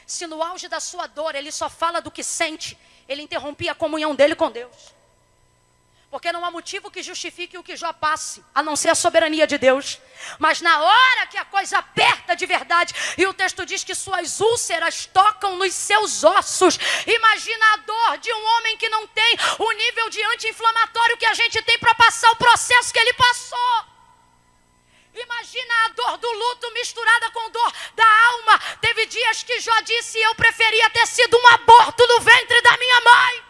Se no auge da sua dor ele só fala do que sente, ele interrompia a comunhão dele com Deus. Porque não há motivo que justifique o que Jó passe, a não ser a soberania de Deus. Mas na hora que a coisa aperta de verdade, e o texto diz que suas úlceras tocam nos seus ossos. Imagina a dor de um homem que não tem o nível de anti-inflamatório que a gente tem para passar o processo que ele passou. Imagina a dor do luto misturada com dor da alma. Teve dias que Jó disse, eu preferia ter sido um aborto no ventre da minha mãe.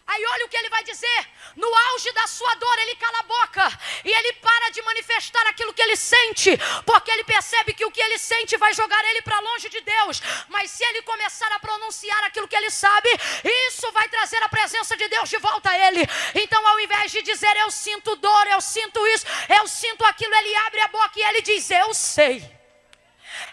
Aí olha o que ele vai dizer, no auge da sua dor ele cala a boca e ele para de manifestar aquilo que ele sente, porque ele percebe que o que ele sente vai jogar ele para longe de Deus. Mas se ele começar a pronunciar aquilo que ele sabe, isso vai trazer a presença de Deus de volta a ele. Então ao invés de dizer eu sinto dor, eu sinto isso, eu sinto aquilo, ele abre a boca e ele diz, eu sei.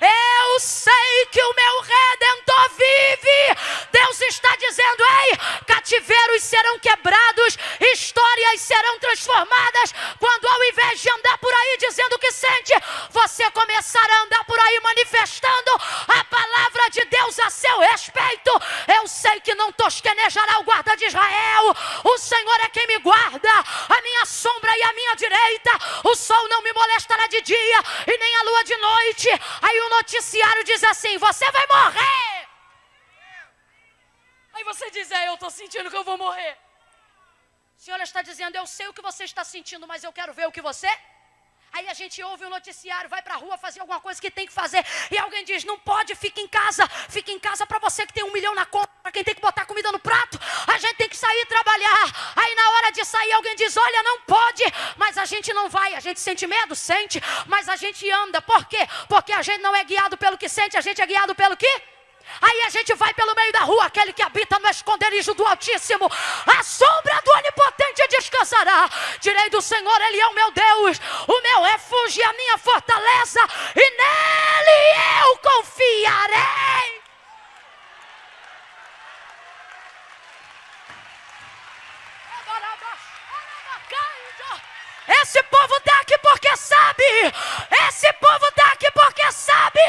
Eu sei que o meu Redentor vive. Deus está dizendo: ei, cativeiros serão quebrados, histórias serão transformadas, quando ao invés de andar por aí dizendo o que sente, você começará a andar por aí manifestando a palavra de Deus a seu respeito. Eu sei que não tosquenejará o guarda de Israel. O Senhor é quem me guarda, a minha sombra e a minha direita. O sol não me molestará de dia e nem a lua de noite. Aí o noticiário diz assim: você vai morrer. Aí você diz: eu estou sentindo que eu vou morrer. O Senhor está dizendo: eu sei o que você está sentindo, mas eu quero ver o que você... Aí a gente ouve o noticiário, vai para a rua fazer alguma coisa que tem que fazer, e alguém diz: não pode, fica em casa para você que tem 1 milhão na conta, para quem tem que botar comida no prato, a gente tem que sair trabalhar. Aí na hora de sair alguém diz: olha, não pode, mas a gente não vai. A gente sente medo? Sente, mas a gente anda. Por quê? Porque a gente não é guiado pelo que sente, a gente é guiado pelo que... Aí a gente vai pelo meio da rua, aquele que habita no esconderijo do Altíssimo, a sombra do Onipotente descansará. Direi do Senhor: Ele é o meu Deus, o meu refúgio e a minha fortaleza, e nele eu confiarei. Esse povo está aqui porque sabe. Esse povo está aqui porque sabe.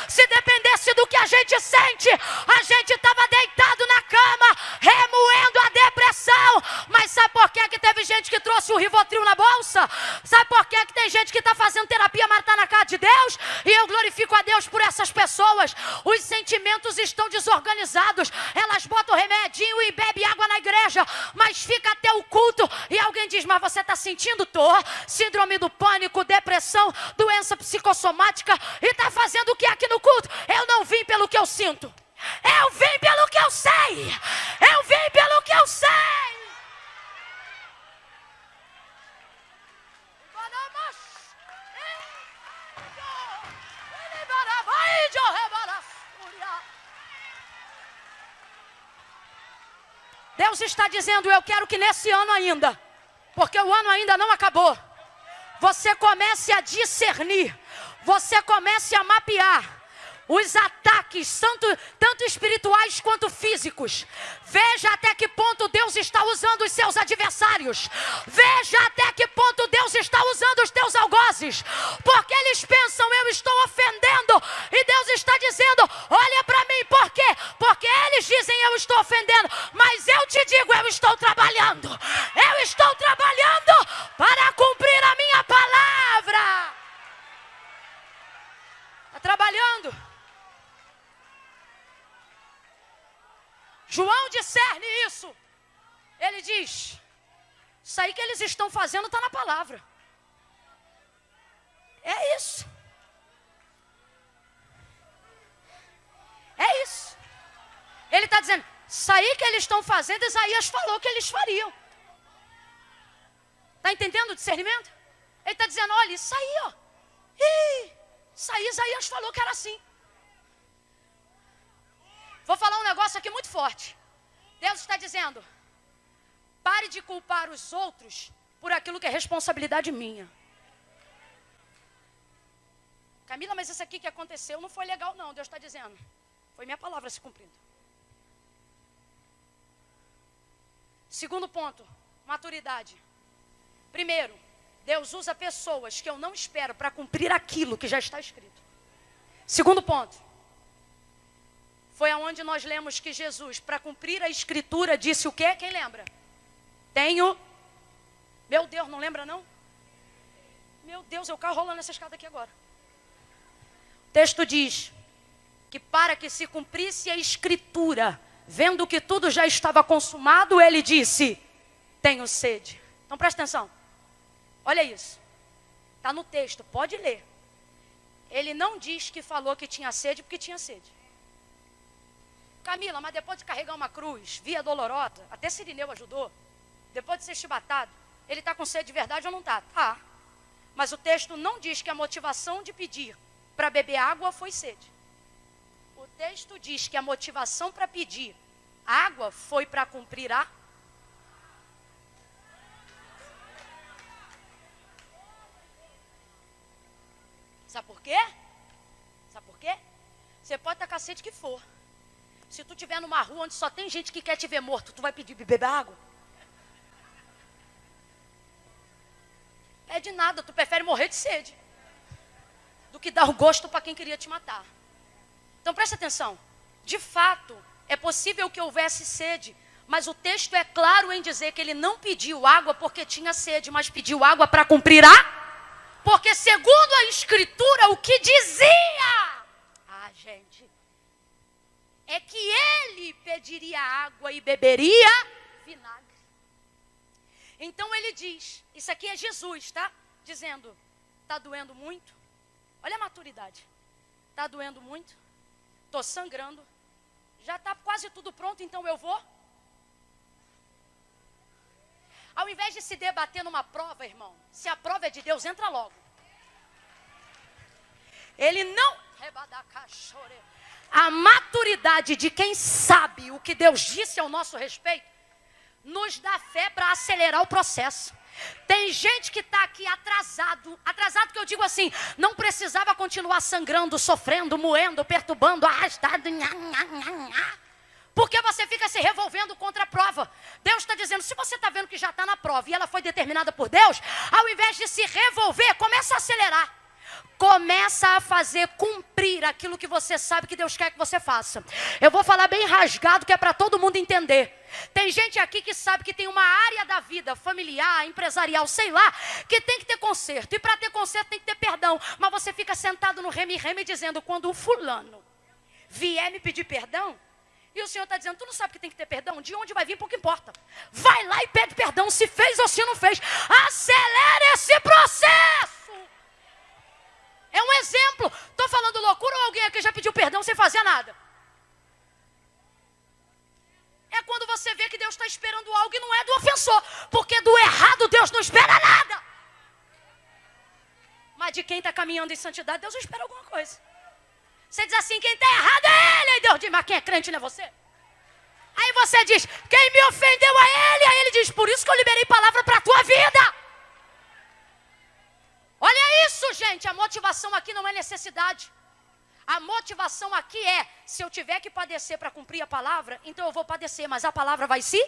Se dependesse do que a gente sente, a gente estava deitado na cama, remoendo a depressão. Mas sabe por que teve gente que trouxe o Rivotril na bolsa? Sabe por que tem gente que está fazendo terapia, mas está na casa de Deus? E eu glorifico a Deus por essas pessoas. Os sentimentos estão desorganizados. Elas botam remedinho e bebem água na igreja, mas fica até o culto e alguém diz: mas você está sentindo? Tô. Síndrome do pânico, depressão, doença psicossomática, e está fazendo o que aqui no culto? Eu não vim pelo que eu sinto, eu vim pelo que eu sei. Eu vim pelo que eu sei. Deus está dizendo: eu quero que nesse ano ainda, porque o ano ainda não acabou, você comece a discernir, você comece a mapear os ataques, tanto espirituais quanto físicos. Veja até que ponto Deus está usando os seus adversários. Veja até que ponto Deus está usando os teus algozes. Porque eles pensam: eu estou ofendendo. E Deus está dizendo: olha para mim. Por quê? Porque eles dizem: eu estou ofendendo. Mas eu te digo: eu estou trabalhando. Eu estou trabalhando para cumprir a minha palavra. Está trabalhando. João discerne isso. Ele diz: isso aí que eles estão fazendo está na palavra. É isso. É isso. Ele está dizendo: isso aí que eles estão fazendo, Isaías falou que eles fariam. Está entendendo o discernimento? Ele está dizendo: olha, isso aí, ó. Isso aí Isaías falou que era assim. Vou falar um negócio aqui muito forte. Deus está dizendo: pare de culpar os outros por aquilo que é responsabilidade minha. Camila, mas isso aqui que aconteceu não foi legal não. Deus está dizendo: foi minha palavra se cumprindo. Segundo ponto, maturidade. Primeiro, Deus usa pessoas que eu não espero para cumprir aquilo que já está escrito. Segundo ponto, foi aonde nós lemos que Jesus, para cumprir a escritura, disse o quê? Quem lembra? Tenho... Meu Deus, não lembra não? Meu Deus, é o carro rolando essa escada aqui agora. O texto diz que para que se cumprisse a escritura, vendo que tudo já estava consumado, ele disse: tenho sede. Então presta atenção. Olha isso. Está no texto, pode ler. Ele não diz que falou que tinha sede porque tinha sede. Camila, mas depois de carregar uma cruz, via dolorosa, até Sirineu ajudou, depois de ser chibatado, ele está com sede de verdade ou não está? Tá. Mas o texto não diz que a motivação de pedir para beber água foi sede. O texto diz que a motivação para pedir água foi para cumprir a... Sabe por quê? Sabe por quê? Você pode estar com a sede que for. Se tu estiver numa rua onde só tem gente que quer te ver morto, tu vai pedir beber água? Pede nada, tu prefere morrer de sede do que dar o gosto para quem queria te matar. Então preste atenção. De fato, é possível que houvesse sede, mas o texto é claro em dizer que ele não pediu água porque tinha sede, mas pediu água para cumprir porque segundo a Escritura, o que dizia, gente, é que ele pediria água e beberia vinagre. Então ele diz, isso aqui é Jesus, tá? Dizendo, tá doendo muito? Olha a maturidade. Tá doendo muito? Tô sangrando. Já tá quase tudo pronto, então eu vou? Ao invés de se debater numa prova, irmão, se a prova é de Deus, entra logo. Ele não... A maturidade de quem sabe o que Deus disse ao nosso respeito, nos dá fé para acelerar o processo. Tem gente que está aqui atrasado que eu digo assim, não precisava continuar sangrando, sofrendo, moendo, perturbando, arrastado, porque você fica se revolvendo contra a prova. Deus está dizendo, se você está vendo que já está na prova e ela foi determinada por Deus, ao invés de se revolver, começa a acelerar. Começa a fazer cumprir aquilo que você sabe que Deus quer que você faça. Eu vou falar bem rasgado que é para todo mundo entender. Tem gente aqui que sabe que tem uma área da vida, familiar, empresarial, sei lá, que tem que ter conserto. E para ter conserto tem que ter perdão. Mas você fica sentado no reme-reme dizendo, quando o fulano vier me pedir perdão, e o Senhor está dizendo, tu não sabe que tem que ter perdão? De onde vai vir, pouco importa. Vai lá e pede perdão, se fez ou se não fez. Acelera esse processo. É um exemplo. Estou falando loucura ou alguém aqui já pediu perdão sem fazer nada? É quando você vê que Deus está esperando algo e não é do ofensor. Porque do errado Deus não espera nada. Mas de quem está caminhando em santidade, Deus espera alguma coisa. Você diz assim, quem está errado é ele. Aí Deus diz, mas quem é crente não é você? Aí você diz, quem me ofendeu a ele. Aí ele diz, por isso que eu liberei palavra para a tua vida. Olha isso, gente, a motivação aqui não é necessidade. A motivação aqui é, se eu tiver que padecer para cumprir a palavra, então eu vou padecer, mas a palavra vai se...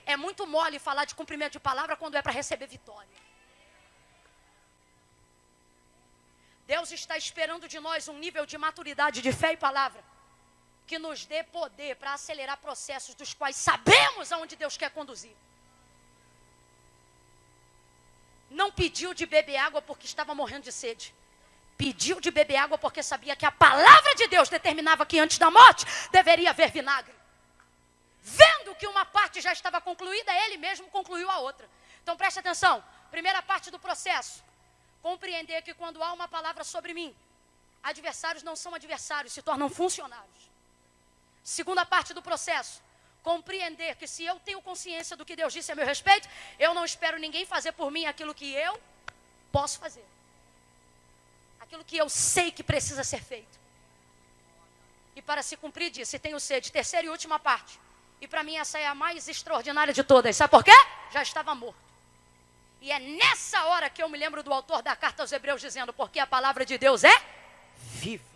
É muito mole falar de cumprimento de palavra quando é para receber vitória. Deus está esperando de nós um nível de maturidade, de fé e palavra, que nos dê poder para acelerar processos dos quais sabemos aonde Deus quer conduzir. Não pediu de beber água porque estava morrendo de sede. Pediu de beber água porque sabia que a palavra de Deus determinava que antes da morte deveria haver vinagre. Vendo que uma parte já estava concluída, ele mesmo concluiu a outra. Então preste atenção. Primeira parte do processo. Compreender que quando há uma palavra sobre mim, adversários não são adversários, se tornam funcionários. Segunda parte do processo. Compreender que se eu tenho consciência do que Deus disse a meu respeito, eu não espero ninguém fazer por mim aquilo que eu posso fazer. Aquilo que eu sei que precisa ser feito. E para se cumprir disso, e tenho sede, terceira e última parte. E para mim essa é a mais extraordinária de todas. Sabe por quê? Já estava morto. E é nessa hora que eu me lembro do autor da carta aos Hebreus dizendo, porque a palavra de Deus é viva.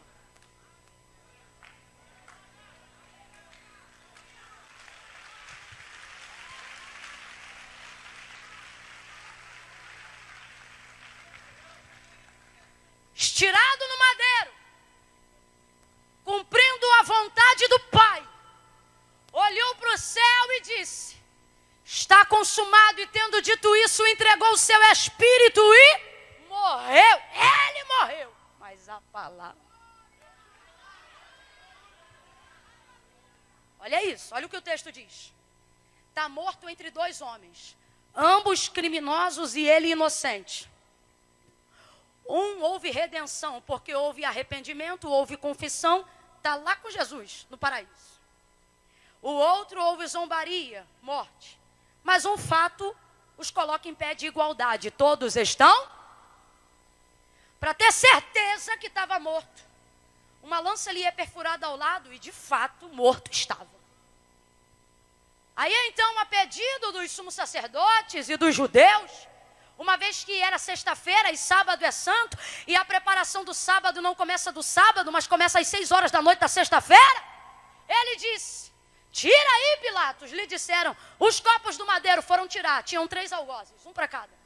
Estirado no madeiro, cumprindo a vontade do Pai, olhou para o céu e disse, está consumado, e tendo dito isso, entregou o seu espírito e morreu. Ele morreu, mas a palavra... Olha isso, olha o que o texto diz. Está morto entre dois homens, ambos criminosos e ele inocente. Um houve redenção, porque houve arrependimento, houve confissão, está lá com Jesus, no paraíso. O outro houve zombaria, morte. Mas um fato os coloca em pé de igualdade. Todos estão? Para ter certeza que estava morto. Uma lança lhe é perfurada ao lado e de fato morto estava. Aí então, a pedido dos sumos sacerdotes e dos judeus, Uma vez que era sexta-feira e sábado é santo, e a preparação do sábado não começa do sábado, mas começa às 6 horas da noite da sexta-feira, ele disse: tira aí, Pilatos. Lhe disseram, os copos do madeiro foram tirar, tinham 3 algozes, um para cada.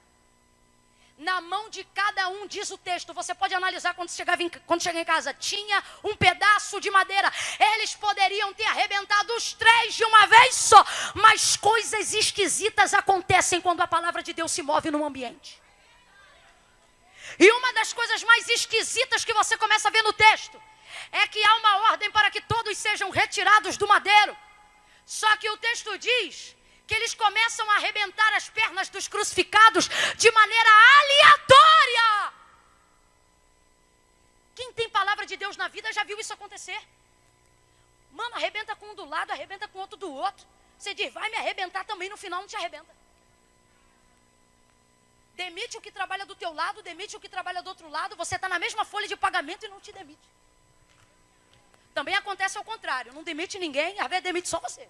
Na mão de cada um, diz o texto, você pode analisar quando chegar em casa, tinha um pedaço de madeira. Eles poderiam ter arrebentado os 3 de uma vez só, mas coisas esquisitas acontecem quando a palavra de Deus se move num ambiente. E uma das coisas mais esquisitas que você começa a ver no texto é que há uma ordem para que todos sejam retirados do madeiro. Só que o texto diz que eles começam a arrebentar as pernas dos crucificados de maneira aleatória. Quem tem palavra de Deus na vida já viu isso acontecer. Mano, arrebenta com um do lado, arrebenta com outro do outro. Você diz, vai me arrebentar também, no final não te arrebenta. Demite o que trabalha do teu lado, demite o que trabalha do outro lado. Você está na mesma folha de pagamento e não te demite. Também acontece ao contrário, não demite ninguém, às vezes demite só você.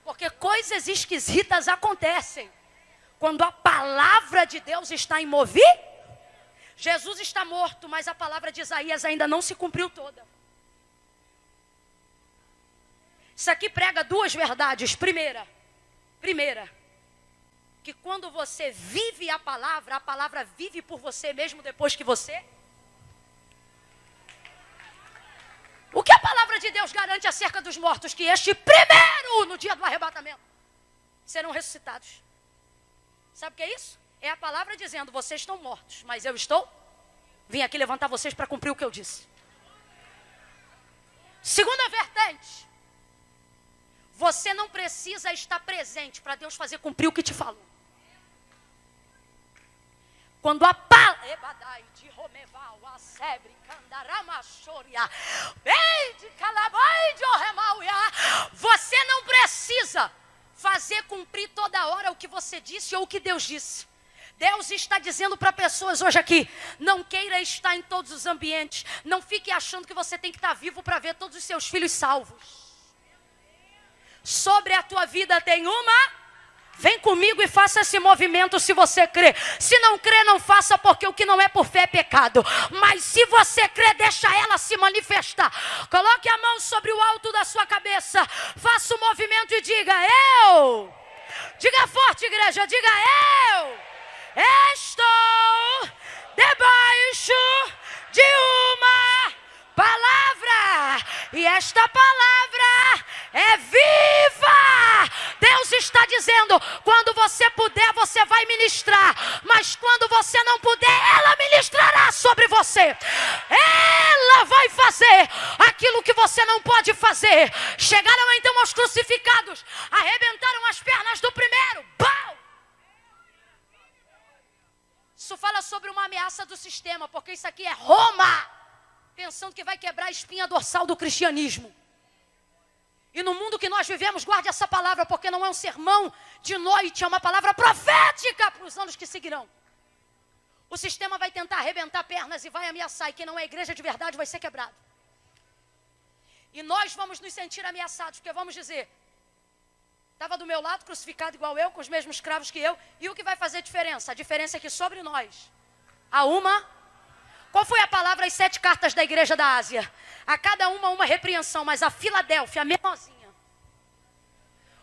Porque coisas esquisitas acontecem quando a palavra de Deus está em movimento. Jesus está morto, mas a palavra de Isaías ainda não se cumpriu toda. Isso aqui prega 2 verdades. Primeira, que quando você vive a palavra vive por você mesmo depois que você. O que a palavra de Deus garante acerca dos mortos? Que este primeiro, no dia do arrebatamento, serão ressuscitados. Sabe o que é isso? É a palavra dizendo, vocês estão mortos, mas eu vim aqui levantar vocês para cumprir o que eu disse. Segunda vertente, você não precisa estar presente para Deus fazer cumprir o que te falou. Quando a palavra, você não precisa fazer cumprir toda hora o que você disse ou o que Deus disse. Deus está dizendo para pessoas hoje aqui, não queira estar em todos os ambientes, não fique achando que você tem que estar vivo para ver todos os seus filhos salvos. Sobre a tua vida tem uma. Vem comigo e faça esse movimento se você crê. Se não crê, não faça, porque o que não é por fé é pecado. Mas se você crê, deixa ela se manifestar. Coloque a mão sobre o alto da sua cabeça. Faça o movimento e diga, eu. Diga forte, igreja, diga, eu estou debaixo de uma palavra. E esta palavra é viva. Deus está dizendo, quando você puder, você vai ministrar. Mas quando você não puder, ela ministrará sobre você. Ela vai fazer aquilo que você não pode fazer. Chegaram então aos crucificados, arrebentaram as pernas do primeiro. Bau! Isso fala sobre uma ameaça do sistema, porque isso aqui é Roma, pensando que vai quebrar a espinha dorsal do cristianismo. E no mundo que nós vivemos, guarde essa palavra, porque não é um sermão de noite, é uma palavra profética para os anos que seguirão. O sistema vai tentar arrebentar pernas e vai ameaçar, e quem não é igreja de verdade vai ser quebrado. E nós vamos nos sentir ameaçados, porque vamos dizer, estava do meu lado, crucificado igual eu, com os mesmos cravos que eu, e o que vai fazer diferença? A diferença é que sobre nós há uma. Qual foi a palavra, as 7 cartas da igreja da Ásia? A cada uma repreensão, mas a Filadélfia, a menorzinha.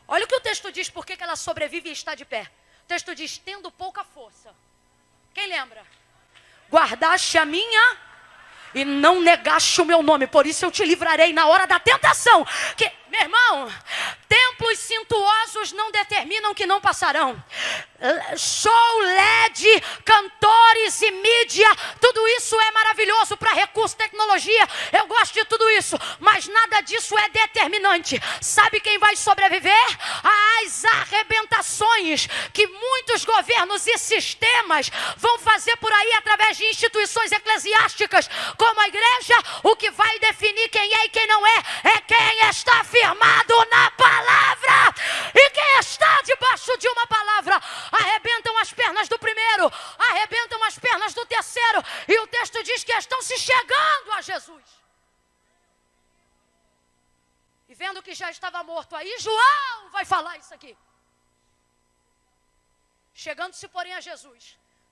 Olha o que o texto diz, por que ela sobrevive e está de pé. O texto diz, tendo pouca força. Quem lembra? Guardaste a minha e não negaste o meu nome, por isso eu te livrarei na hora da tentação. Meu irmão, templos suntuosos não determinam que não passarão. Show, LED, cantores e mídia, tudo isso é maravilhoso para recurso, tecnologia, eu gosto de tudo isso, mas nada disso é determinante. Sabe quem vai sobreviver? As arrebentações que muitos governos e sistemas vão fazer por aí através de instituições eclesiásticas, como a igreja. O que vai definir quem é e quem não é quem está firmado na palavra. E quem está debaixo de uma palavra, arrebentam as pernas do primeiro, arrebentam as pernas do terceiro, e o texto diz que estão se chegando a Jesus. E vendo que já estava morto aí, João vai falar isso aqui. Chegando-se, porém, a Jesus.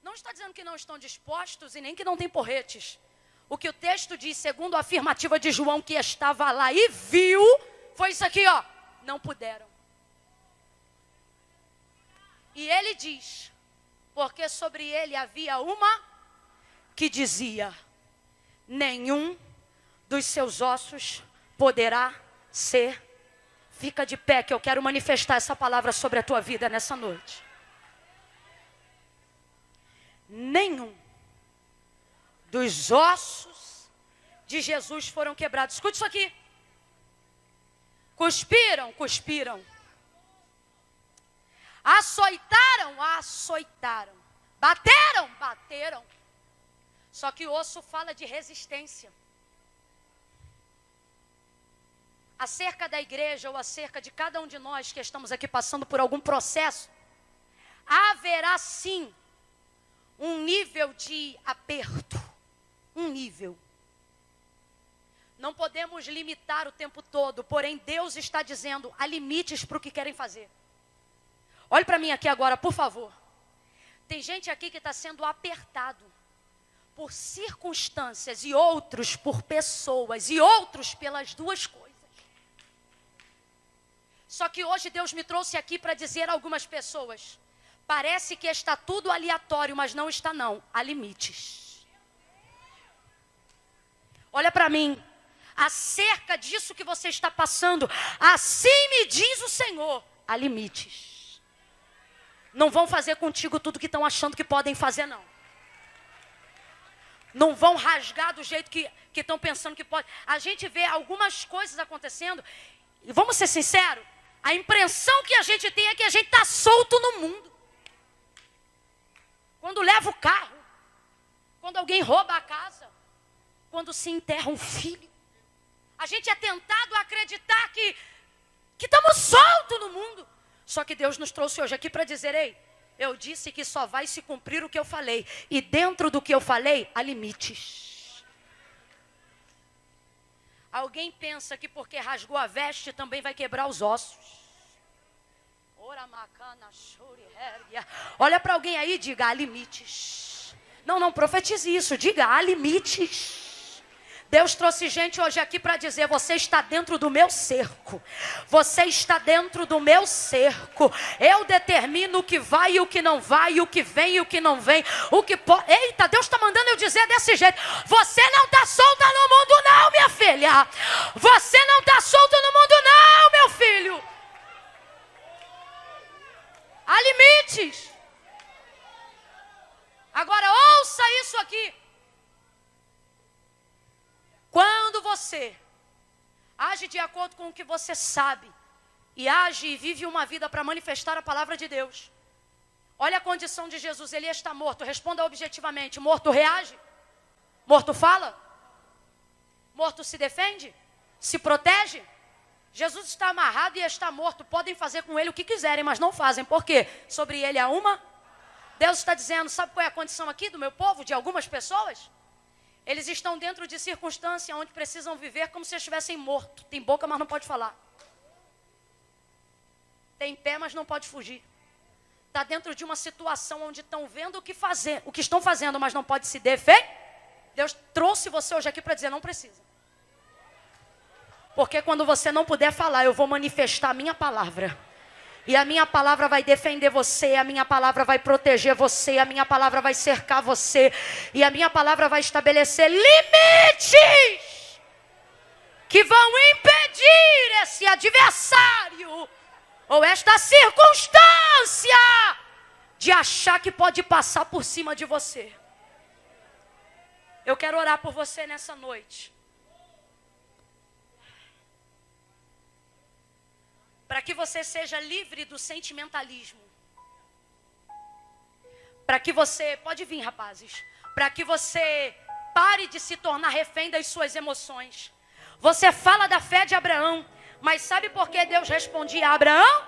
Não está dizendo que não estão dispostos e nem que não tem porretes. O que o texto diz, segundo a afirmativa de João, que estava lá e viu, foi isso aqui, ó. Não puderam. E ele diz, porque sobre ele havia uma que dizia, nenhum dos seus ossos poderá ser. Fica de pé que eu quero manifestar essa palavra sobre a tua vida nessa noite. Nenhum dos ossos de Jesus foram quebrados. Escute isso aqui. Cuspiram, cuspiram. Açoitaram, açoitaram. Bateram, bateram. Só que o osso fala de resistência. Acerca da igreja ou acerca de cada um de nós que estamos aqui passando por algum processo, haverá sim um nível de aperto. Um nível. Não podemos limitar o tempo todo, porém Deus está dizendo, há limites para o que querem fazer. Olhe para mim aqui agora, por favor. Tem gente aqui que está sendo apertado por circunstâncias e outros por pessoas e outros pelas duas coisas. Só que hoje Deus me trouxe aqui para dizer a algumas pessoas, parece que está tudo aleatório, mas não está não, há limites. Olha para mim, acerca disso que você está passando, assim me diz o Senhor, há limites. Não vão fazer contigo tudo que estão achando que podem fazer, não. Não vão rasgar do jeito que estão pensando que pode. A gente vê algumas coisas acontecendo, e vamos ser sinceros, a impressão que a gente tem é que a gente está solto no mundo. Quando leva o carro, quando alguém rouba a casa, quando se enterra um filho, a gente é tentado a acreditar que estamos soltos no mundo. Só que Deus nos trouxe hoje aqui para dizer, ei, eu disse que só vai se cumprir o que eu falei. E dentro do que eu falei, há limites. Alguém pensa que porque rasgou a veste também vai quebrar os ossos. Olha para alguém aí e diga, há limites. Não profetize isso, diga, há limites. Deus trouxe gente hoje aqui para dizer, você está dentro do meu cerco. Você está dentro do meu cerco. Eu determino o que vai e o que não vai, o que vem e o que não vem. O que pode... Eita, Deus está mandando eu dizer desse jeito. Você não está solta no mundo não, minha filha. Você não está solto no mundo não, meu filho. Há limites. Agora ouça isso aqui. Quando você age de acordo com o que você sabe e age e vive uma vida para manifestar a palavra de Deus. Olha a condição de Jesus, ele está morto. Responda objetivamente, morto reage? Morto fala? Morto se defende? Se protege? Jesus está amarrado e está morto. Podem fazer com ele o que quiserem, mas não fazem. Por quê? Sobre ele há uma? Deus está dizendo, sabe qual é a condição aqui do meu povo, de algumas pessoas? Eles estão dentro de circunstância onde precisam viver como se estivessem mortos. Tem boca, mas não pode falar. Tem pé, mas não pode fugir. Está dentro de uma situação onde estão vendo o que fazer, o que estão fazendo, mas não pode se defender. Deus trouxe você hoje aqui para dizer, não precisa. Porque quando você não puder falar, eu vou manifestar a minha palavra. E a minha palavra vai defender você, a minha palavra vai proteger você, a minha palavra vai cercar você. E a minha palavra vai estabelecer limites que vão impedir esse adversário ou esta circunstância de achar que pode passar por cima de você. Eu quero orar por você nessa noite. Para que você seja livre do sentimentalismo. Para que você, pode vir rapazes, para que você pare de se tornar refém das suas emoções. Você fala da fé de Abraão, mas sabe por que Deus respondia a Abraão?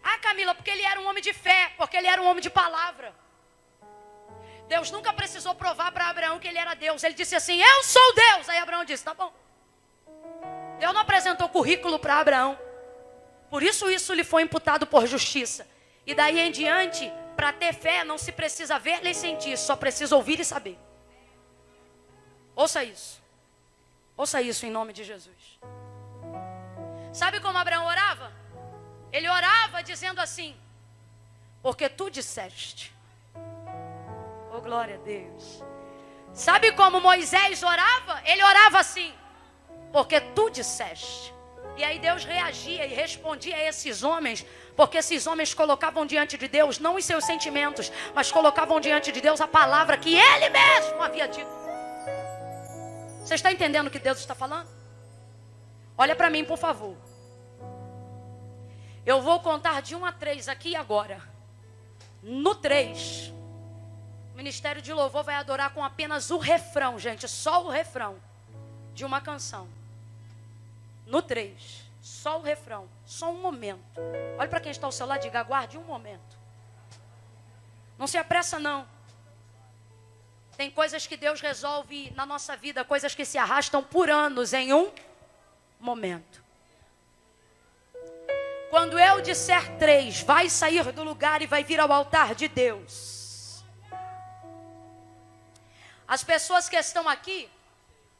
Ah, Camila, porque ele era um homem de fé, porque ele era um homem de palavra. Deus nunca precisou provar para Abraão que ele era Deus. Ele disse assim, eu sou Deus. Aí Abraão disse, tá bom. Deus não apresentou currículo para Abraão. Por isso lhe foi imputado por justiça. E daí em diante, para ter fé, não se precisa ver nem sentir, só precisa ouvir e saber. Ouça isso. Ouça isso em nome de Jesus. Sabe como Abraão orava? Ele orava dizendo assim: porque tu disseste. Oh, glória a Deus. Sabe como Moisés orava? Ele orava assim: porque tu disseste. E aí Deus reagia e respondia a esses homens, porque esses homens colocavam diante de Deus não os seus sentimentos, mas colocavam diante de Deus a palavra que Ele mesmo havia dito. Você está entendendo o que Deus está falando? Olha para mim, por favor. Eu vou contar de 1 a 3 aqui e agora. No 3, o Ministério de Louvor vai adorar com apenas o refrão, gente, só o refrão de uma canção. No 3, só o refrão, só um momento. Olha para quem está ao seu lado e diga: aguarde um momento. Não se apressa não. Tem coisas que Deus resolve na nossa vida, coisas que se arrastam por anos em um momento. Quando eu disser 3, vai sair do lugar e vai vir ao altar de Deus. As pessoas que estão aqui,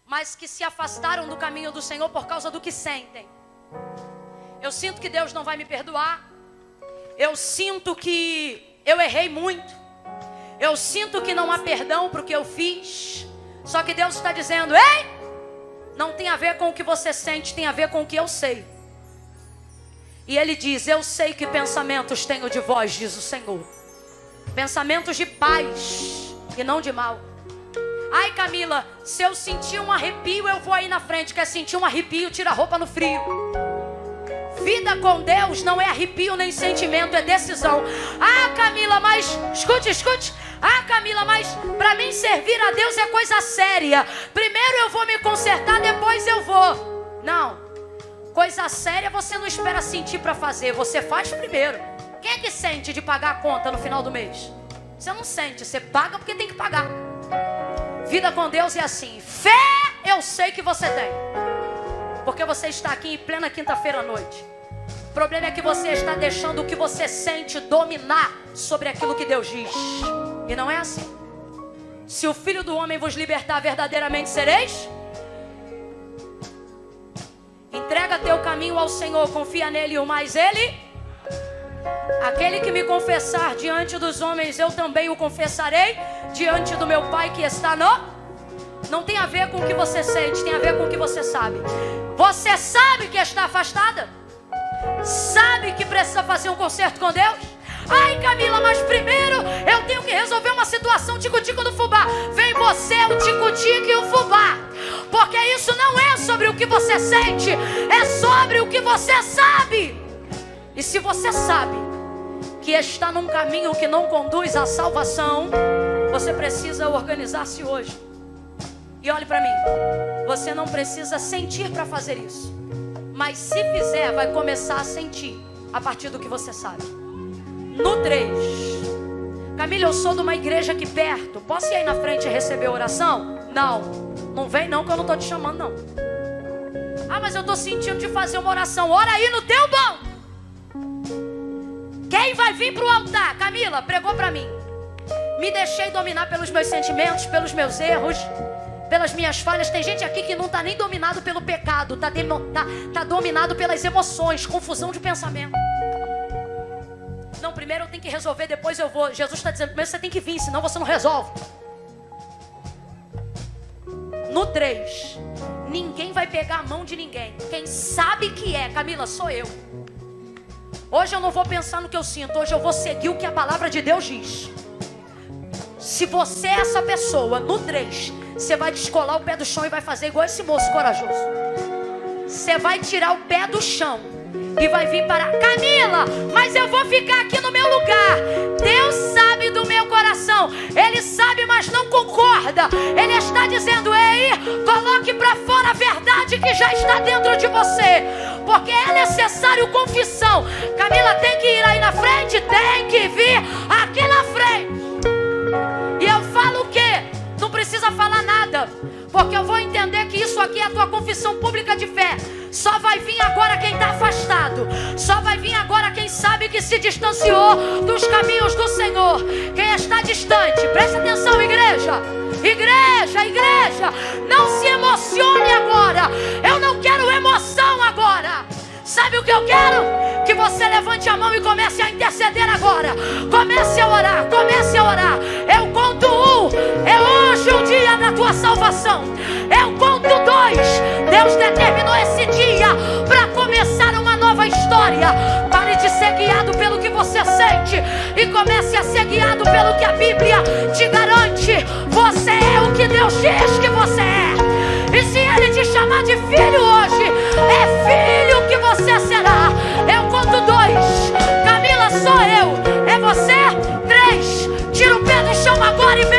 mas que se afastaram do caminho do Senhor por causa do que sentem. Eu sinto que Deus não vai me perdoar. Eu sinto que eu errei muito. Eu sinto que não há perdão para o que eu fiz. Só que Deus está dizendo: ei, não tem a ver com o que você sente, tem a ver com o que eu sei. E Ele diz: eu sei que pensamentos tenho de vós, diz o Senhor. Pensamentos de paz e não de mal. Ai, Camila, se eu sentir um arrepio, eu vou aí na frente. Quer sentir um arrepio, tira a roupa no frio. Vida com Deus não é arrepio nem sentimento, é decisão. Ah, Camila, mas escute. Ah, Camila, mas para mim servir a Deus é coisa séria. Primeiro eu vou me consertar, depois eu vou. Não. Coisa séria você não espera sentir para fazer, você faz primeiro. Quem é que sente de pagar a conta no final do mês? Você não sente, você paga porque tem que pagar. Vida com Deus é assim. Fé eu sei que você tem, porque você está aqui em plena quinta-feira à noite. O problema é que você está deixando o que você sente dominar sobre aquilo que Deus diz. E não é assim. Se o Filho do Homem vos libertar, verdadeiramente sereis. Entrega teu caminho ao Senhor, confia nele e o mais Ele. Aquele que me confessar diante dos homens, eu também o confessarei diante do meu Pai que está no... Não tem a ver com o que você sente, tem a ver com o que você sabe. Você sabe que está afastada? Sabe que precisa fazer um concerto com Deus? Ai, Camila, mas primeiro eu tenho que resolver uma situação tico-tico do fubá. Vem você, o tico-tico e o fubá. Porque isso não é sobre o que você sente, é sobre o que você sabe. E se você sabe que está num caminho que não conduz à salvação, você precisa organizar-se hoje. E olhe para mim, você não precisa sentir para fazer isso, mas se fizer, vai começar a sentir a partir do que você sabe. No 3, Camila, eu sou de uma igreja aqui perto, posso ir aí na frente e receber oração? Não, não vem não, que eu não estou te chamando não. Ah, mas eu estou sentindo de fazer uma oração. Ora aí no teu banco. Quem vai vir para o altar? Camila, pregou para mim. Me deixei dominar pelos meus sentimentos, pelos meus erros, pelas minhas falhas. Tem gente aqui que não está nem dominado pelo pecado, tá dominado pelas emoções, confusão de pensamento. Não, primeiro eu tenho que resolver, depois eu vou. Jesus está dizendo, primeiro você tem que vir, senão você não resolve. No 3, ninguém vai pegar a mão de ninguém. Quem sabe que é, Camila, sou eu. Hoje eu não vou pensar no que eu sinto, hoje eu vou seguir o que a palavra de Deus diz. Se você é essa pessoa, no 3, você vai descolar o pé do chão e vai fazer igual esse moço corajoso. Você vai tirar o pé do chão e vai vir para... Camila, mas eu vou ficar aqui no meu lugar. Deus sabe do meu coração. Ele sabe, mas não concorda. Ele está dizendo, ei, coloque para fora a verdade que já está dentro de você. Porque é necessário confissão. Camila, tem que ir aí na frente? Tem que vir aqui na frente. E eu falo o quê? Não precisa falar nada, porque eu vou entender que isso aqui é a tua confissão pública de fé. Só vai vir agora quem está afastado. Só vai vir agora quem sabe que se distanciou dos caminhos do Senhor. Quem está distante, presta atenção, igreja. Igreja, igreja, não se emocione agora. Eu não quero emoção agora. Sabe o que eu quero? Que você levante a mão e comece a interceder agora. Comece a orar, comece a orar. Eu conto 1, é hoje o dia da tua salvação. Eu conto 2, Deus determinou esse dia para começar uma nova história. Pare de ser guiado pelo que você sente e comece a ser guiado pelo que a Bíblia te garante. Você é o que Deus diz que você é. E se Ele te chamar de filho hoje, é filho que você será. Eu conto 2. Camila, sou eu. É você? 3. Tira o pé do chão agora e vem.